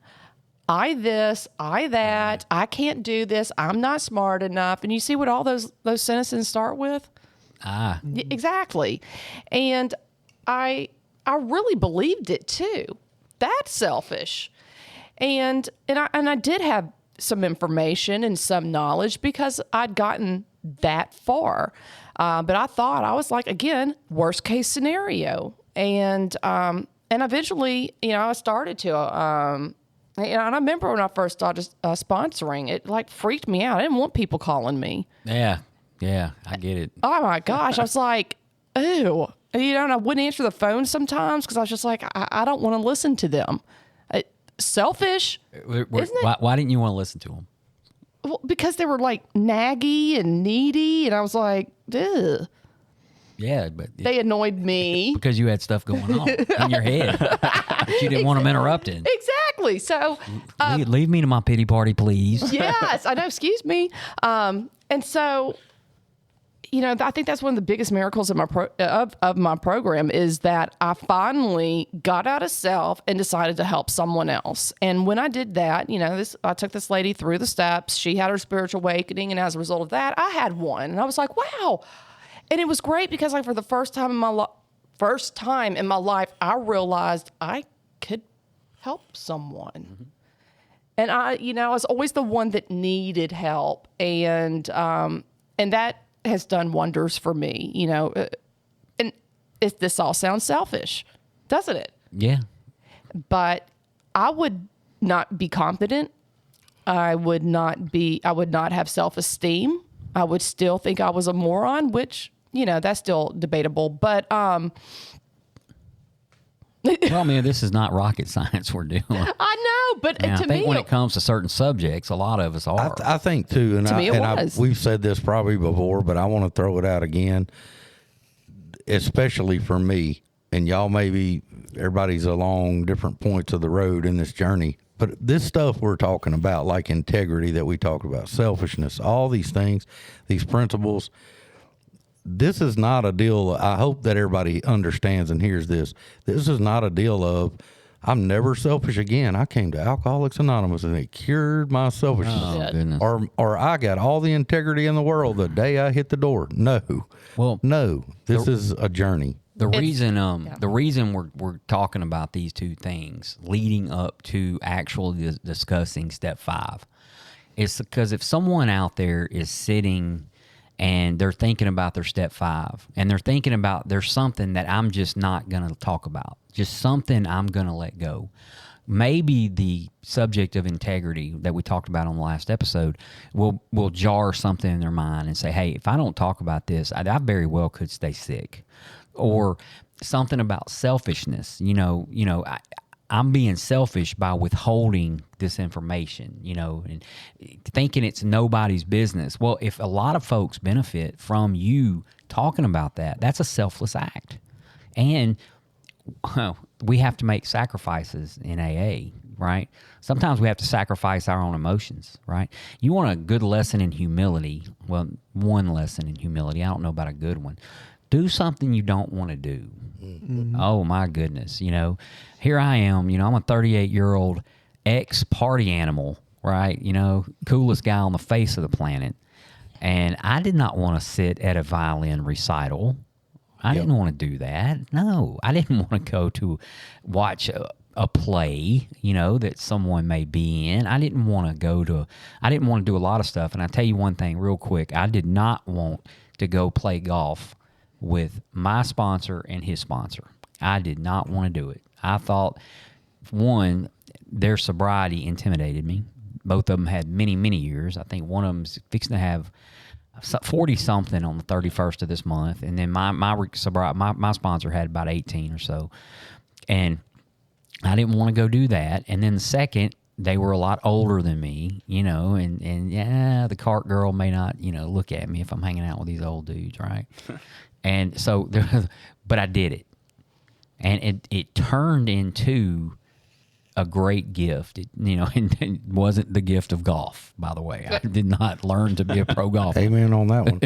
I this, I that, I can't do this, I'm not smart enough. And you see what all those sentences start with? Exactly. And I really believed it too. That's selfish. And I did have some information and some knowledge because I'd gotten that far. But I thought, I was like, again, worst case scenario. And eventually, I started to, and I remember when I first started sponsoring, it like freaked me out. I didn't want people calling me. Yeah, I get it. Oh my gosh. I was like, ew. And I wouldn't answer the phone sometimes because I was just like, I don't want to listen to them. Selfish, isn't it? Why didn't you want to listen to them? Well, because they were like naggy and needy, and I was like, ugh. Yeah, but They annoyed me. because you had stuff going on in your head that you didn't want them interrupted. Exactly. So, Leave me to my pity party, please. yes, I know. Excuse me. And so, I think that's one of the biggest miracles of my program is that I finally got out of self and decided to help someone else. And when I did that, I took this lady through the steps. She had her spiritual awakening, and as a result of that, I had one. And I was like, wow. And it was great because, like, for the first time in my life, I realized I could help someone. Mm-hmm. And I was always the one that needed help, and that has done wonders for me, and this all sounds selfish, doesn't it? Yeah. But I would not be confident. I would not have self-esteem. I would still think I was a moron, which, that's still debatable. But, Well, this is not rocket science we're doing. I know, but And to I think me, when it comes to certain subjects, a lot of us are. I think too, and To me, it was. we've said this probably before, but I want to throw it out again, especially for me. And y'all everybody's along different points of the road in this journey. But this stuff we're talking about, like integrity that we talked about, selfishness, all these things, these principles, this is not a deal. I hope that everybody understands and hears this. This is not a deal of, I'm never selfish again. I came to Alcoholics Anonymous and it cured my selfishness. Oh, goodness. Or I got all the integrity in the world the day I hit the door. No. Well, No. This is a journey. The reason we're talking about these two things leading up to actually discussing step 5 is because if someone out there is sitting and they're thinking about their step 5 and they're thinking about there's something that I'm just not going to talk about, just something I'm going to let go. Maybe the subject of integrity that we talked about on the last episode will jar something in their mind and say, hey, if I don't talk about this, I very well could stay sick. Or something about selfishness. I'm being selfish by withholding this information, and thinking it's nobody's business. Well, if a lot of folks benefit from you talking about that, that's a selfless act. And we have to make sacrifices in AA, right? Sometimes we have to sacrifice our own emotions, right? You want a good lesson in humility. Well, one lesson in humility. I don't know about a good one. Do something you don't want to do. Mm-hmm. Oh, my goodness. Here I am. I'm a 38-year-old ex-party animal, right? Coolest guy on the face of the planet. And I did not want to sit at a violin recital. I didn't want to do that. No, I didn't want to go to watch a play, that someone may be in. I didn't want to do a lot of stuff. And I tell you one thing real quick. I did not want to go play golf with my sponsor and his sponsor. I did not want to do it. I thought, one, their sobriety intimidated me Both of them had many, many years. I think one of them's fixing to have 40-something on the 31st of this month. And then my sponsor had about 18 or so. And I didn't want to go do that. And then the second, they were a lot older than me, and yeah, the cart girl may not, look at me if I'm hanging out with these old dudes, right? And so, but I did it. And it turned into a great gift. It wasn't the gift of golf, by the way. I did not learn to be a pro golfer. Amen on that one.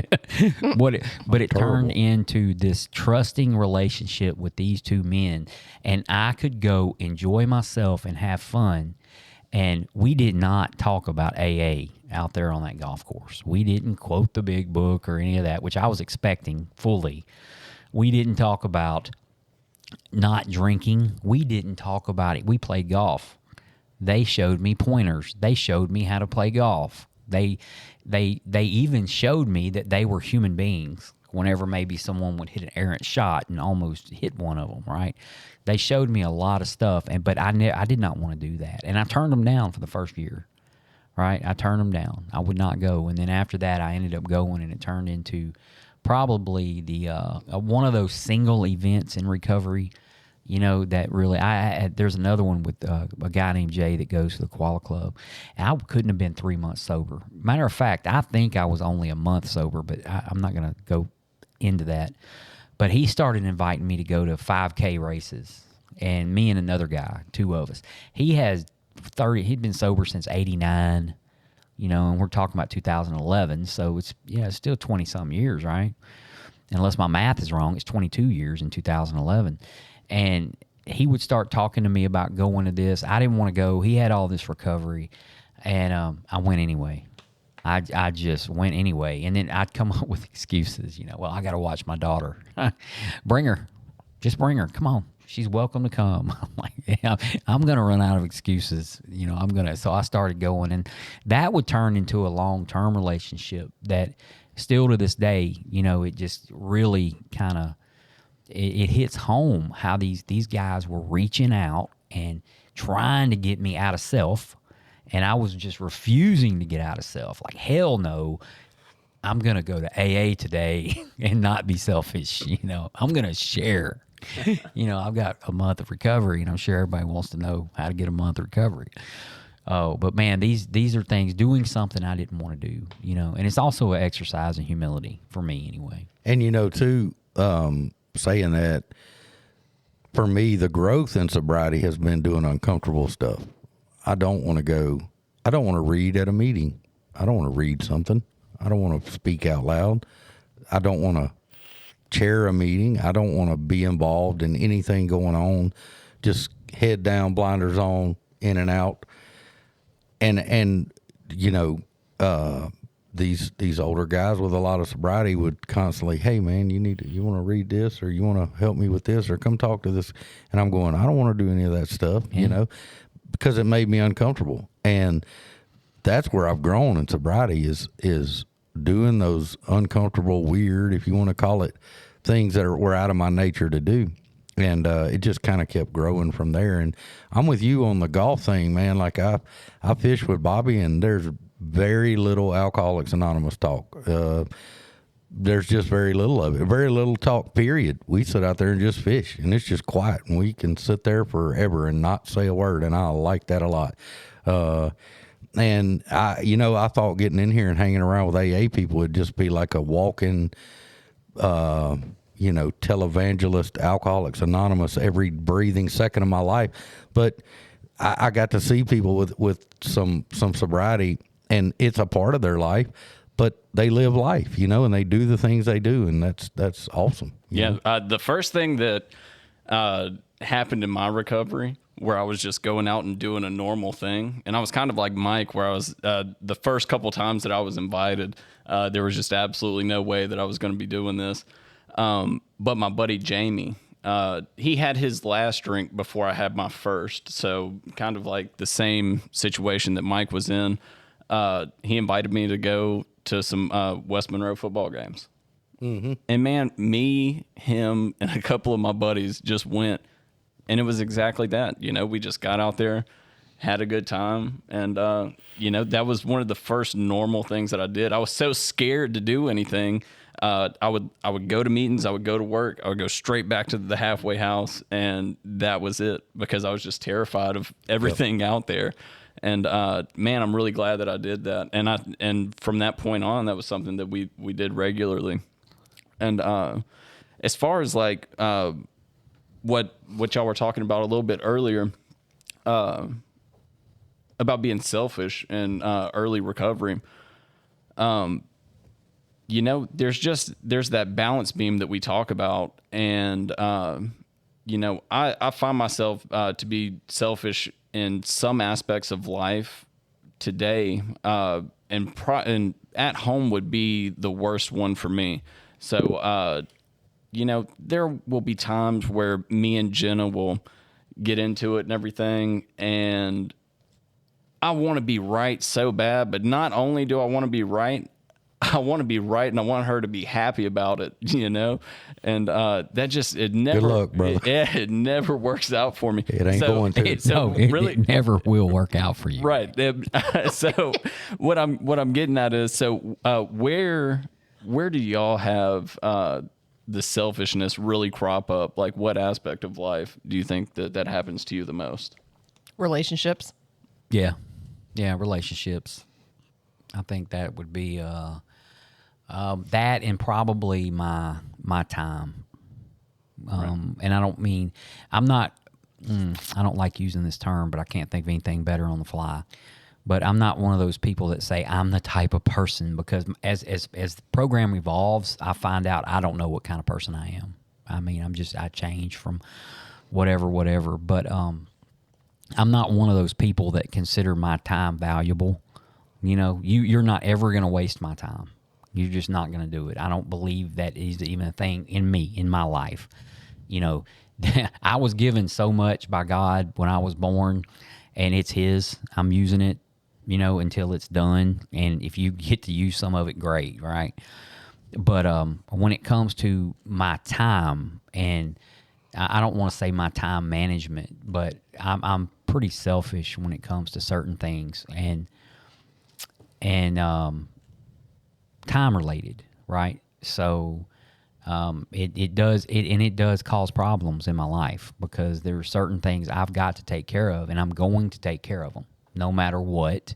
But it turned into this trusting relationship with these two men, and I could go enjoy myself and have fun. And we did not talk about AA out there on that golf course. We didn't quote the big book or any of that, which I was expecting fully. We didn't talk about not drinking. We didn't talk about it. We played golf. They showed me pointers. They showed me how to play golf. They even showed me that they were human beings whenever maybe someone would hit an errant shot and almost hit one of them, right? They showed me a lot of stuff, but I did not want to do that. And I turned them down for the first year, right? I turned them down. I would not go. And then after that, I ended up going, and it turned into probably the one of those single events in recovery, that really, there's another one with a guy named Jay that goes to the Koala Club. And I couldn't have been 3 months sober. Matter of fact, I think I was only a month sober, but I'm not going to go into that. But he started inviting me to go to 5K races, and me and another guy, two of us. He'd been sober since 89, and we're talking about 2011, so it's still 20-some years, right? Unless my math is wrong, it's 22 years in 2011. And he would start talking to me about going to this. I didn't want to go. He had all this recovery, and I went anyway. I just went anyway. And then I'd come up with excuses, well, I got to watch my daughter. Bring her. Just bring her. Come on. She's welcome to come. I'm like, yeah, I'm going to run out of excuses. So I started going, and that would turn into a long-term relationship that still to this day, it just really kind of, it hits home how these guys were reaching out and trying to get me out of self. And I was just refusing to get out of self. Like, hell no, I'm going to go to AA today and not be selfish. I'm going to share. I've got a month of recovery, and I'm sure everybody wants to know how to get a month of recovery. Oh, but man, these are things, doing something I didn't want to do, and it's also an exercise in humility for me anyway. And, too, saying that, for me, the growth in sobriety has been doing uncomfortable stuff. I don't want to read at a meeting. I don't want to read something. I don't want to speak out loud. I don't want to chair a meeting. I don't want to be involved in anything going on. Just head down, blinders on, in and out. And these older guys with a lot of sobriety would constantly, hey man, you want to read this, or you want to help me with this, or come talk to this. And I'm going, I don't want to do any of that stuff, because it made me uncomfortable. And that's where I've grown in sobriety is doing those uncomfortable, weird, if you want to call it, things that were out of my nature to do. And it just kind of kept growing from there. And I'm with you on the golf thing, man. Like I fish with Bobby, and there's very little Alcoholics Anonymous talk. There's just very little of it. Very little talk, period. We sit out there and just fish, and it's just quiet, and we can sit there forever and not say a word, and I like that a lot. And I thought getting in here and hanging around with AA people would just be like a walking, televangelist, Alcoholics Anonymous every breathing second of my life. But I got to see people with some sobriety, and it's a part of their life, but they live life, and they do the things they do, and that's awesome. Yeah. The first thing that happened in my recovery, where I was just going out and doing a normal thing, and I was kind of like Mike, where I was the first couple times that I was invited, there was just absolutely no way that I was going to be doing this. But my buddy Jamie, he had his last drink before I had my first, so kind of like the same situation that Mike was in. He invited me to go to some West Monroe football games. Mm-hmm. And man, me, him, and a couple of my buddies just went, and it was exactly that. We just got out there, had a good time. And, that was one of the first normal things that I did. I was so scared to do anything. I would go to meetings, I would go to work, I would go straight back to the halfway house, and that was it, because I was just terrified of everything out there. And man, I'm really glad that I did that. And from that point on, that was something that we did regularly. And as far as like what y'all were talking about a little bit earlier, about being selfish and early recovery, there's that balance beam that we talk about. And, I find myself to be selfish in some aspects of life today, and at home would be the worst one for me. So, there will be times where me and Jenna will get into it and everything, and I want to be right so bad, but not only do I want to be right, I want to be right, and I want her to be happy about it, and that just, it never, Good luck, brother. It never works out for me. It ain't going to. It never will work out for you. Right. So what I'm getting at is, where do y'all have the selfishness really crop up? Like, what aspect of life do you think that happens to you the most? Relationships. Yeah, relationships. I think that would be that, and probably my time. And I don't mean, I don't like using this term, but I can't think of anything better on the fly. But I'm not one of those people that say I'm the type of person, because as the program evolves, I find out I don't know what kind of person I am. I mean, I change from whatever. But I'm not one of those people that consider my time valuable. You're not ever going to waste my time. You're just not going to do it. I don't believe that is even a thing in me, in my life. I was given so much by God when I was born, and it's His. I'm using it, until it's done. And if you get to use some of it, great, right? But when it comes to my time, and I don't want to say my time management, but I'm pretty selfish when it comes to certain things, and time related, right? So it does cause problems in my life, because there are certain things I've got to take care of, and I'm going to take care of them no matter what.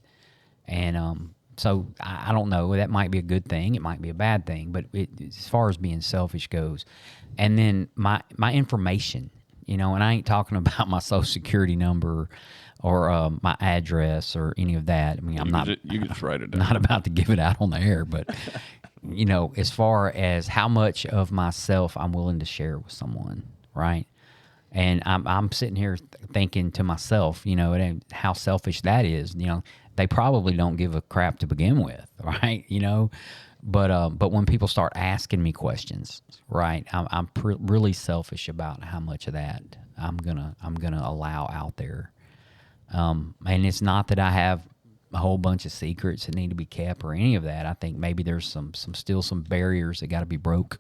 And so I don't know, that might be a good thing, it might be a bad thing, but as far as being selfish goes. And then my information, and I ain't talking about my social security number or my address or any of that. I mean, You can just write it down. Not about to give it out on the air, but as far as how much of myself I'm willing to share with someone, right? And I'm sitting here thinking to myself, and how selfish that is. They probably don't give a crap to begin with, right? But when people start asking me questions, right, I'm really selfish about how much of that I'm gonna allow out there. And it's not that I have a whole bunch of secrets that need to be kept or any of that. I think maybe there's still some barriers that got to be broke,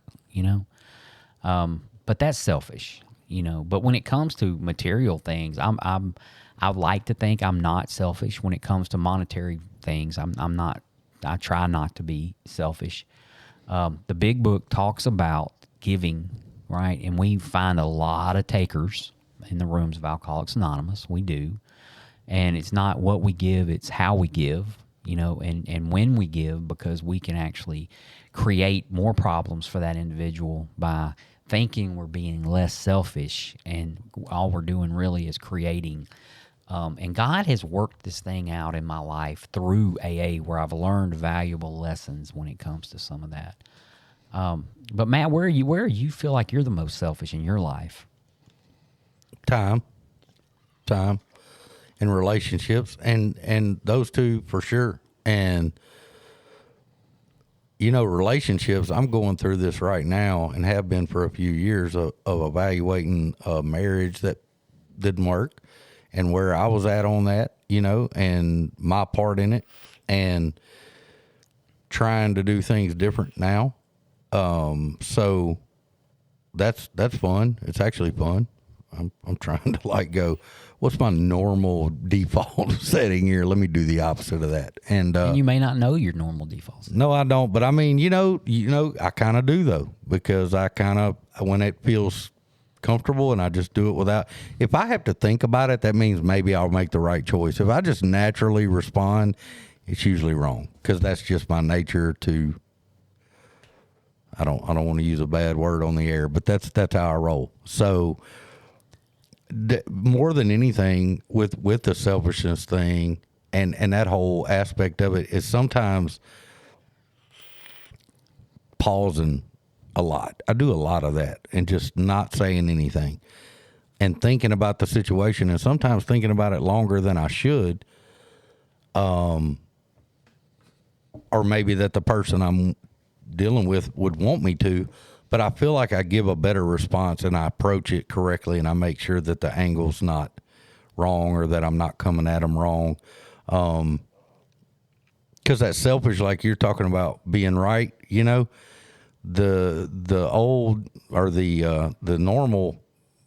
but that's selfish, But when it comes to material things, I like to think I'm not selfish when it comes to monetary things. I'm not. I try not to be selfish. The big book talks about giving, right? And we find a lot of takers in the rooms of Alcoholics Anonymous. We do. And it's not what we give, it's how we give, and when we give, because we can actually create more problems for that individual by thinking we're being less selfish, and all we're doing really is creating. And God has worked this thing out in my life through AA, where I've learned valuable lessons when it comes to some of that. But Matt, where you feel like you're the most selfish in your life? Time, and relationships, and those two for sure. And relationships, I'm going through this right now, and have been for a few years, of evaluating a marriage that didn't work, and where I was at on that, and my part in it, and trying to do things different now. So that's fun. It's actually fun. I'm trying to like go, what's my normal default setting here? Let me do the opposite of that. And you may not know your normal defaults. no, I don't. But I mean, I kind of do though, because I kind of, when it feels comfortable and I just do it without, if I have to think about it, that means maybe I'll make the right choice. If I just naturally respond, it's usually wrong, because that's just my nature to, I don't want to use a bad word on the air, but that's how I roll. So more than anything with the selfishness thing and that whole aspect of it is sometimes pausing a lot. I do a lot of that and just not saying anything and thinking about the situation, and sometimes thinking about it longer than I should. Or maybe that the person I'm dealing with would want me to, but I feel like I give a better response and I approach it correctly, and I make sure that the angle's not wrong or that I'm not coming at them wrong. Because that selfish, like you're talking about being right, the old or the normal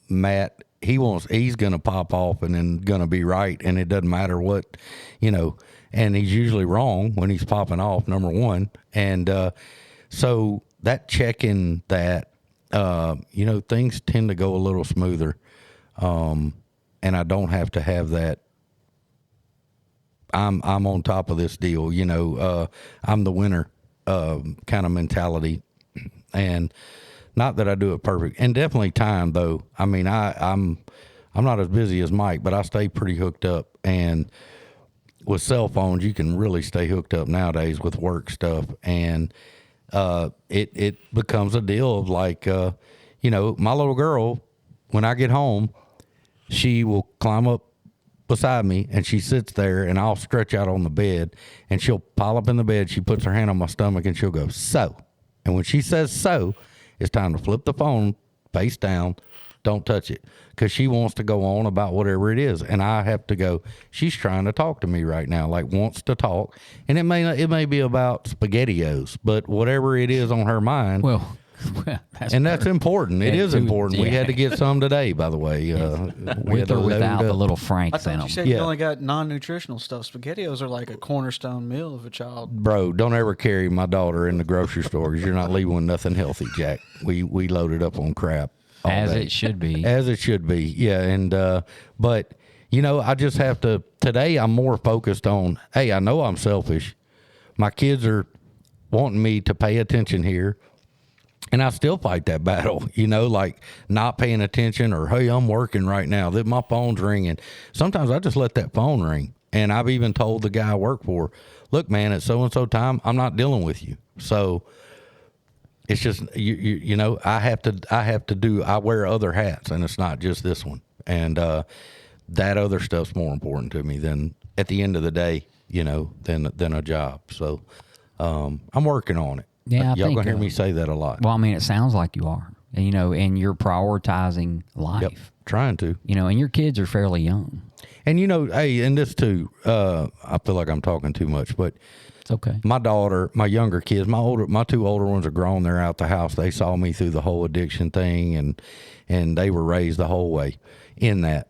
Matt, he's going to pop off and then going to be right, and it doesn't matter what, and he's usually wrong when he's popping off, number one. And so that checking that, things tend to go a little smoother, and I don't have to have that I'm on top of this deal, I'm the winner kind of mentality. And not that I do it perfect, and definitely time though. I mean, I'm not as busy as Mike, but I stay pretty hooked up. And with cell phones, you can really stay hooked up nowadays with work stuff. And it becomes a deal of like, my little girl, when I get home, she will climb up beside me and she sits there, and I'll stretch out on the bed and she'll pile up in the bed. She puts her hand on my stomach and she'll go, so. And when she says so, it's time to flip the phone face down. Don't touch it, because she wants to go on about whatever it is. And I have to go, she's trying to talk to me right now, like wants to talk. And it may be about SpaghettiOs, but whatever it is on her mind. Well, that's important. It is important. Yeah. We had to get some today, by the way. With or without the little Franks in I thought them. you said you only got non-nutritional stuff. SpaghettiOs are like a cornerstone meal of a child. Bro, don't ever carry my daughter in the grocery store, because you're not leaving with nothing healthy, Jack. We loaded up on crap. As it should be. As it should be, yeah. And but I just have to. Today, I'm more focused on. Hey, I know I'm selfish. My kids are wanting me to pay attention here, and I still fight that battle. Like not paying attention, or hey, I'm working right now. That my phone's ringing. Sometimes I just let that phone ring, and I've even told the guy I work for, "Look, man, at so and so time, I'm not dealing with you." So. It's just I have to do. I wear other hats, and it's not just this one. And that other stuff's more important to me than at the end of the day, than a job. So I'm working on it. Yeah, y'all gonna hear me say that a lot. Well, I mean, it sounds like you are, and you're prioritizing life. Yep, trying to. And your kids are fairly young. And hey, and this too. I feel like I'm talking too much, but. It's okay. My daughter, my younger kids, my two older ones are grown. They're out the house. They saw me through the whole addiction thing, and they were raised the whole way in that.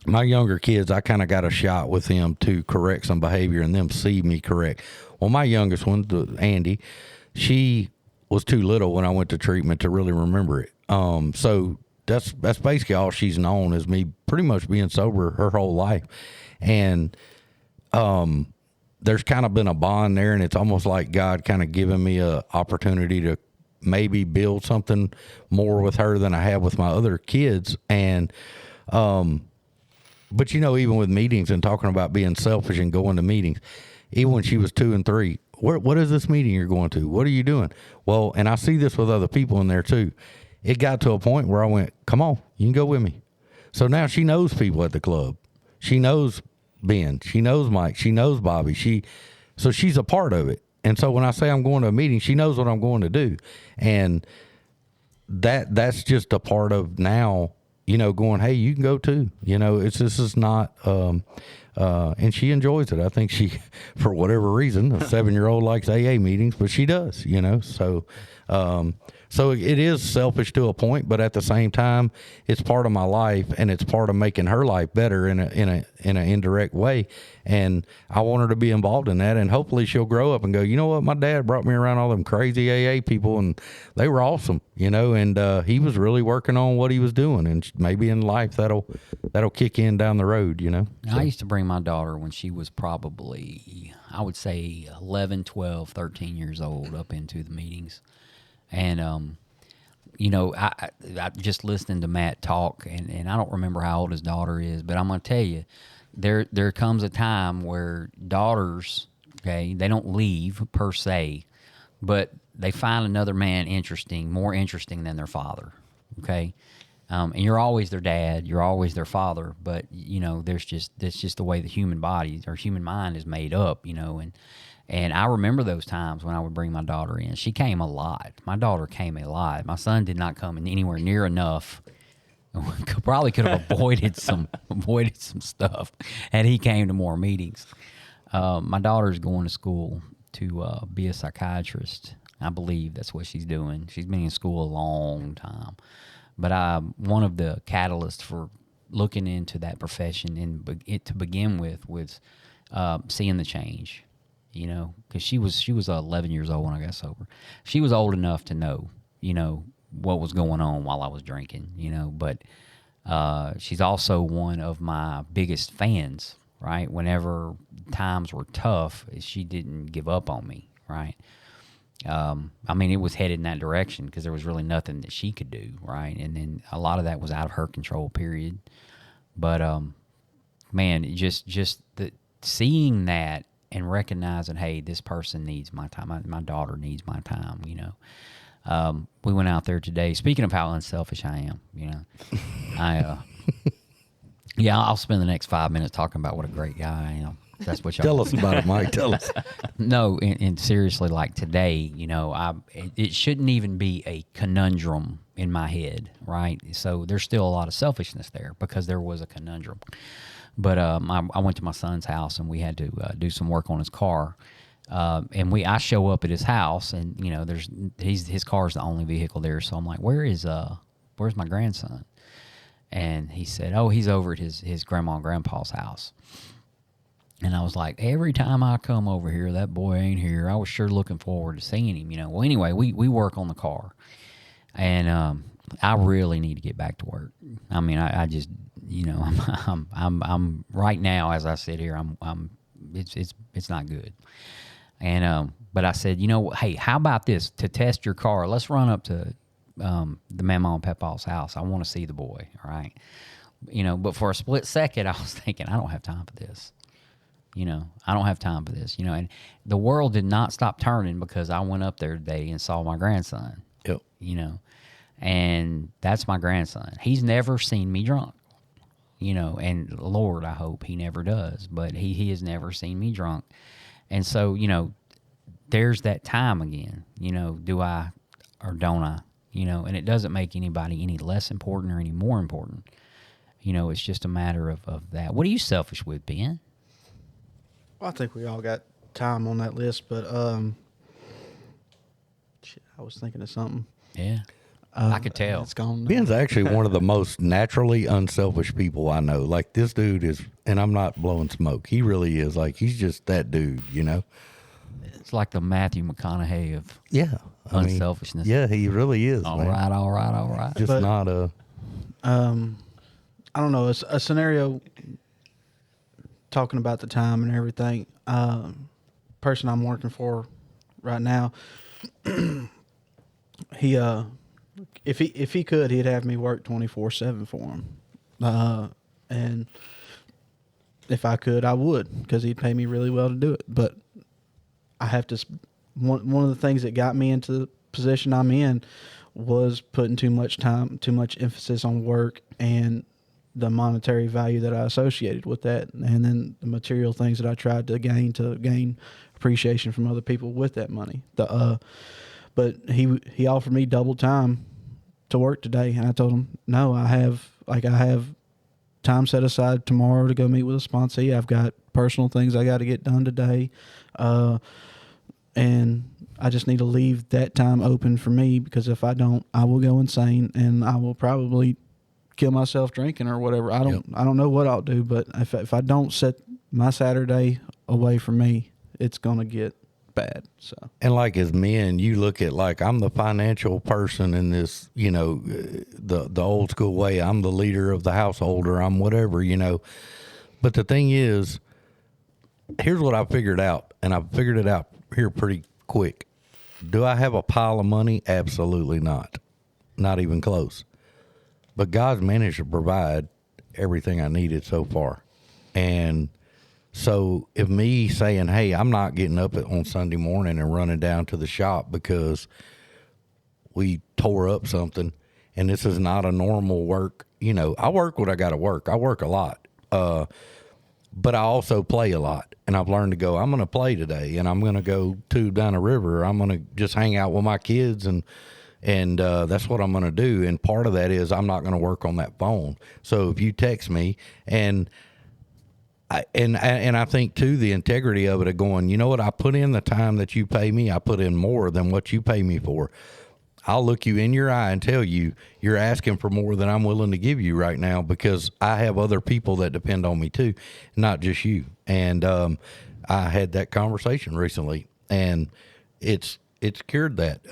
My younger kids, I kind of got a shot with them to correct some behavior and them see me correct. Well, my youngest one, Andy, she was too little when I went to treatment to really remember it. So that's basically all she's known, is me pretty much being sober her whole life. And there's kind of been a bond there, and it's almost like God kind of giving me a opportunity to maybe build something more with her than I have with my other kids. And, but even with meetings and talking about being selfish and going to meetings, even when she was 2 and 3, what is this meeting you're going to? What are you doing? Well, and I see this with other people in there too. It got to a point where I went, come on, you can go with me. So now she knows people at the club. She knows Ben, she knows Mike, she knows Bobby, so she's a part of it. And so when I say I'm going to a meeting, she knows what I'm going to do. And that's just a part of now, going, hey, you can go too. This is not and she enjoys it. I think she, for whatever reason, a 7-year-old likes AA meetings, but she does, you know. So, so it is selfish to a point, but at the same time, it's part of my life, and it's part of making her life better in an indirect way. And I want her to be involved in that, and hopefully she'll grow up and go, you know what, my dad brought me around all them crazy AA people, and they were awesome, you know. And he was really working on what he was doing, and maybe in life that'll kick in down the road, you know. So. I used to bring my daughter when she was probably, I would say 11, 12, 13 years old up into the meetings. And, you know, I just listening to Matt talk, and I don't remember how old his daughter is, but I'm going to tell you, there comes a time where daughters, okay, they don't leave per se, but they find another man more interesting than their father, okay? And you're always their dad, you're always their father, but, you know, that's just the way the human body or human mind is made up, you know, and I remember those times when I would bring my daughter in. She came a lot. My daughter came a lot. My son did not come in anywhere near enough. Probably could have avoided some stuff had he came to more meetings. My daughter's going to school to be a psychiatrist. I believe that's what she's doing. She's been in school a long time. But one of the catalysts for looking into that profession and to begin with was seeing the change. You know, because she was 11 years old when I got sober. She was old enough to know, you know, what was going on while I was drinking, you know. But she's also one of my biggest fans, right? Whenever times were tough, she didn't give up on me, right? I mean, it was headed in that direction because there was really nothing that she could do, right? And then a lot of that was out of her control, period. But, man, just seeing that, and recognizing, hey, this person needs my time. My daughter needs my time, you know. We went out there today. Speaking of how unselfish I am, you know, yeah, I'll spend the next 5 minutes talking about what a great guy I am. That's what y'all Tell us about it, Mike. Tell us. No, and seriously, like today, you know, it shouldn't even be a conundrum in my head, right? So there's still a lot of selfishness there because there was a conundrum. But I went to my son's house, and we had to do some work on his car. And I show up at his house, and you know, his car is the only vehicle there. So I'm like, where's my grandson? And he said, oh, he's over at his grandma and grandpa's house. And I was like, every time I come over here, that boy ain't here. I was sure looking forward to seeing him, you know. Well, anyway, we work on the car, and I really need to get back to work. I mean, I just, you know, I'm right now as I sit here, it's not good. And but I said, you know, hey, how about this to test your car? Let's run up to the Mama and Papa's house. I want to see the boy, all right? You know, but for a split second, I was thinking, I don't have time for this. You know, I don't have time for this. You know, and the world did not stop turning because I went up there today and saw my grandson. Yep. You know, and that's my grandson. He's never seen me drunk. You know, and Lord, I hope he never does. But he has never seen me drunk. And so, you know, there's that time again. You know, do I or don't I? You know, and it doesn't make anybody any less important or any more important. You know, it's just a matter of that. What are you selfish with, Ben? Well, I think we all got time on that list, but shit, I was thinking of something. Yeah, I could tell. It's gone now. Ben's actually one of the most naturally unselfish people I know. Like, this dude is, and I'm not blowing smoke. He really is. Like, he's just that dude, you know? It's like the Matthew McConaughey of unselfishness. Yeah, he really is. All man. right. Just not a. I don't know. It's a scenario talking about the time and everything. Person I'm working for right now, he if he could, he'd have me work 24/7 for him. And if I could, I would, because he'd pay me really well to do it. But I have to. One of the things that got me into the position I'm in was putting too much time, too much emphasis on work and the monetary value that I associated with that, and then the material things that I tried to gain appreciation from other people with that money. But he offered me double time to work today, and I told him no. I have time set aside tomorrow to go meet with a sponsee. I've got personal things I got to get done today. And I just need to leave that time open for me, because if I don't, I will go insane and I will probably kill myself drinking or whatever. I don't know what I'll do, but if I don't set my Saturday away from me, it's going to get bad. So, and like as men, you look at, like, I'm the financial person in this, the old school way. I'm the leader of the household, or I'm whatever, But the thing is, here's what I figured out, and I figured it out here pretty quick. Do I have a pile of money? Absolutely not. Not even close. But God's managed to provide everything I needed so far. And so if me saying, hey, I'm not getting up on Sunday morning and running down to the shop because we tore up something, and this is not a normal work, I work what I got to work. I work a lot. But I also play a lot, and I've learned to go, I'm going to play today, and I'm going to go tube down a river. I'm going to just hang out with my kids, and that's what I'm going to do. And part of that is I'm not going to work on that phone. So if you text me, and I think too, the integrity of it, of going, you know what, I put in the time that you pay me. I put in more than what you pay me for. I'll look you in your eye and tell you you're asking for more than I'm willing to give you right now, because I have other people that depend on me too, not just you. And I had that conversation recently, and it's cured that,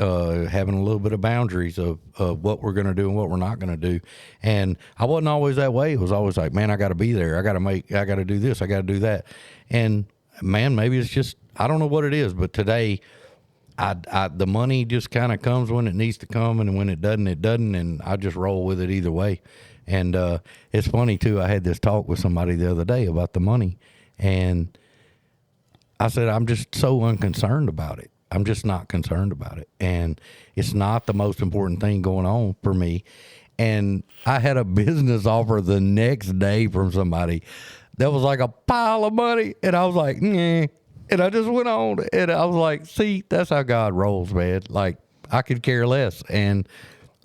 having a little bit of boundaries of what we're going to do and what we're not going to do. And I wasn't always that way. It was always like, man, I got to be there. I got to do this. I got to do that. And man, maybe it's just, I don't know what it is, but today, the money just kind of comes when it needs to come, and when it doesn't, it doesn't, and I just roll with it either way. And it's funny too, I had this talk with somebody the other day about the money, and I said, I'm just so unconcerned about it. I'm just not concerned about it, and it's not the most important thing going on for me. And I had a business offer the next day from somebody that was like a pile of money, and I was like, nah. And I just went on, and I was like, see, that's how God rolls, man. Like, I could care less. And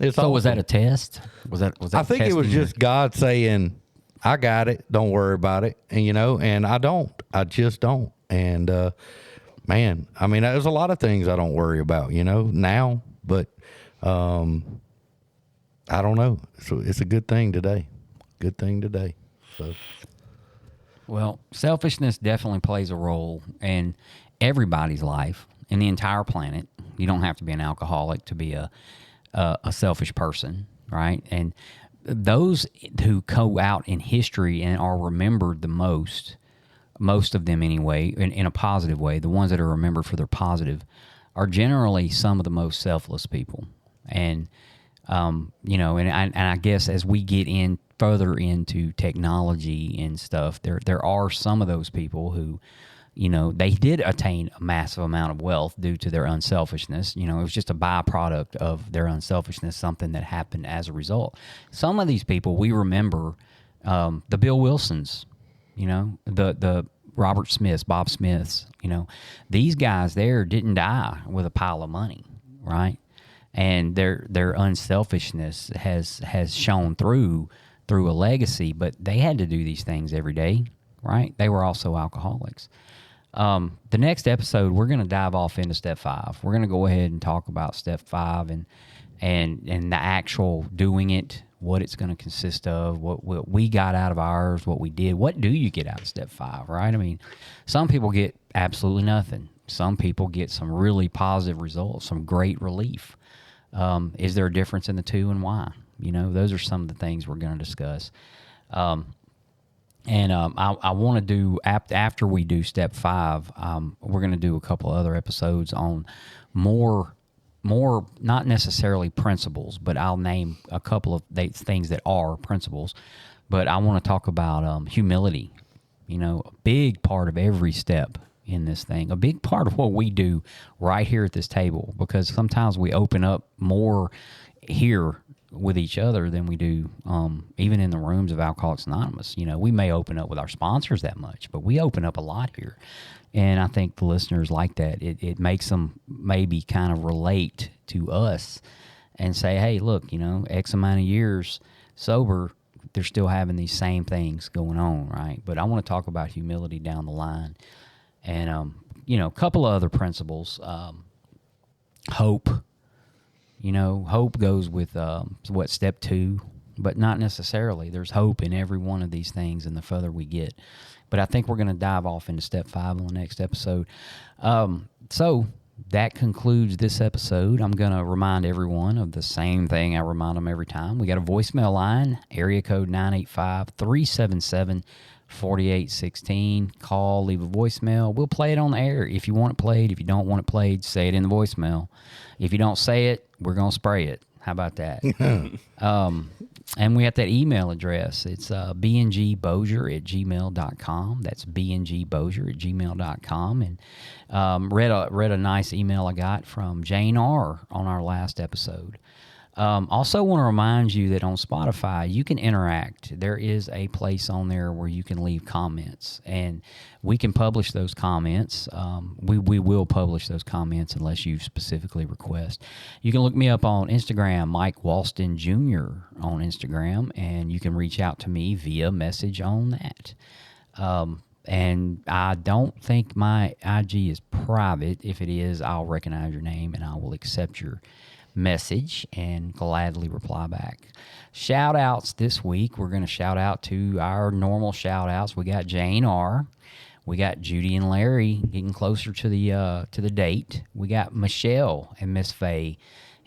it's So awesome. was that a test? Was that I think it was just God saying, I got it. Don't worry about it. And, and I don't. I just don't. And, man, I mean, there's a lot of things I don't worry about, now. But I don't know. So it's a good thing today. Good thing today. So. Well, selfishness definitely plays a role in everybody's life, in the entire planet. You don't have to be an alcoholic to be a selfish person, right? And those who go out in history and are remembered the most of them anyway, in a positive way, the ones that are remembered for their positive, are generally some of the most selfless people. And, and I guess as we get in further into technology and stuff, there are some of those people who, they did attain a massive amount of wealth due to their unselfishness. It was just a byproduct of their unselfishness, something that happened as a result. Some of these people we remember, the Bill Wilsons, the Robert Smiths, Bob Smiths, these guys there didn't die with a pile of money, right? And their unselfishness has shown through a legacy, but they had to do these things every day, right? They were also alcoholics. The next episode, we're going to dive off into step 5. We're going to go ahead and talk about step 5 and the actual doing it, what it's going to consist of, what we got out of ours, what we did. What do you get out of step 5, right? I mean, some people get absolutely nothing. Some people get some really positive results, some great relief. Is there a difference in the two, and why? Those are some of the things we're going to discuss. I want to do, after we do step 5, we're going to do a couple other episodes on more, not necessarily principles, but I'll name a couple of things that are principles. But I want to talk about humility, a big part of every step in this thing, a big part of what we do right here at this table, because sometimes we open up more here with each other than we do even in the rooms of Alcoholics Anonymous. We may open up with our sponsors that much, but we open up a lot here. And I think the listeners like that. It makes them maybe kind of relate to us and say, hey, look, X amount of years sober, they're still having these same things going on, right? But I want to talk about humility down the line, and a couple of other principles. Hope. Hope goes with step 2, but not necessarily. There's hope in every one of these things, and the further we get. But I think we're going to dive off into step 5 on the next episode. So that concludes this episode. I'm going to remind everyone of the same thing I remind them every time. We got a voicemail line, area code 985-377-4816. Call, leave a voicemail. We'll play it on the air. If you want it played, if you don't want it played, say it in the voicemail. If you don't say it, we're going to spray it. How about that? And we have that email address. It's bngbozier@gmail.com. That's bngbozier@gmail.com. And read a nice email I got from Jane R. on our last episode. Also want to remind you that on Spotify, you can interact. There is a place on there where you can leave comments, and we can publish those comments. We will publish those comments unless you specifically request. You can look me up on Instagram, Mike Walston Jr. on Instagram, and you can reach out to me via message on that. And I don't think my IG is private. If it is, I'll recognize your name and I will accept your message and gladly reply back. Shout outs this week. We're going to shout out to our normal shout outs. We got Jane R. We got Judy and Larry getting closer to the date. We got Michelle and Miss Faye.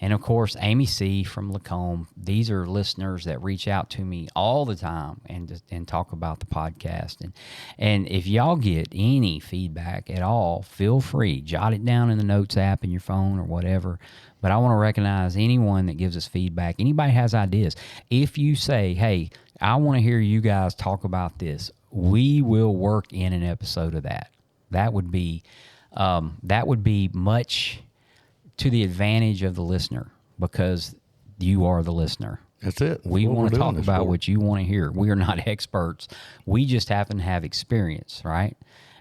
And of course, Amy C. from Lacombe. These are listeners that reach out to me all the time and talk about the podcast. And if y'all get any feedback at all, feel free. Jot it down in the notes app in your phone or whatever. But I want to recognize anyone that gives us feedback. Anybody has ideas. If you say, hey, I want to hear you guys talk about this, we will work in an episode of that. That would be much to the advantage of the listener, because you are the listener. That's it. We want to talk about what you want to hear. We are not experts. We just happen to have experience, right?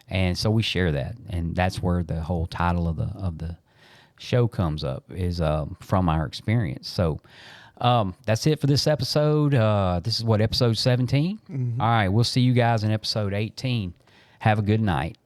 And so we share that, and that's where the whole title of the show comes up, is from our experience. So that's it for this episode. This is episode 17? Mm-hmm. All right, we'll see you guys in episode 18. Have a good night.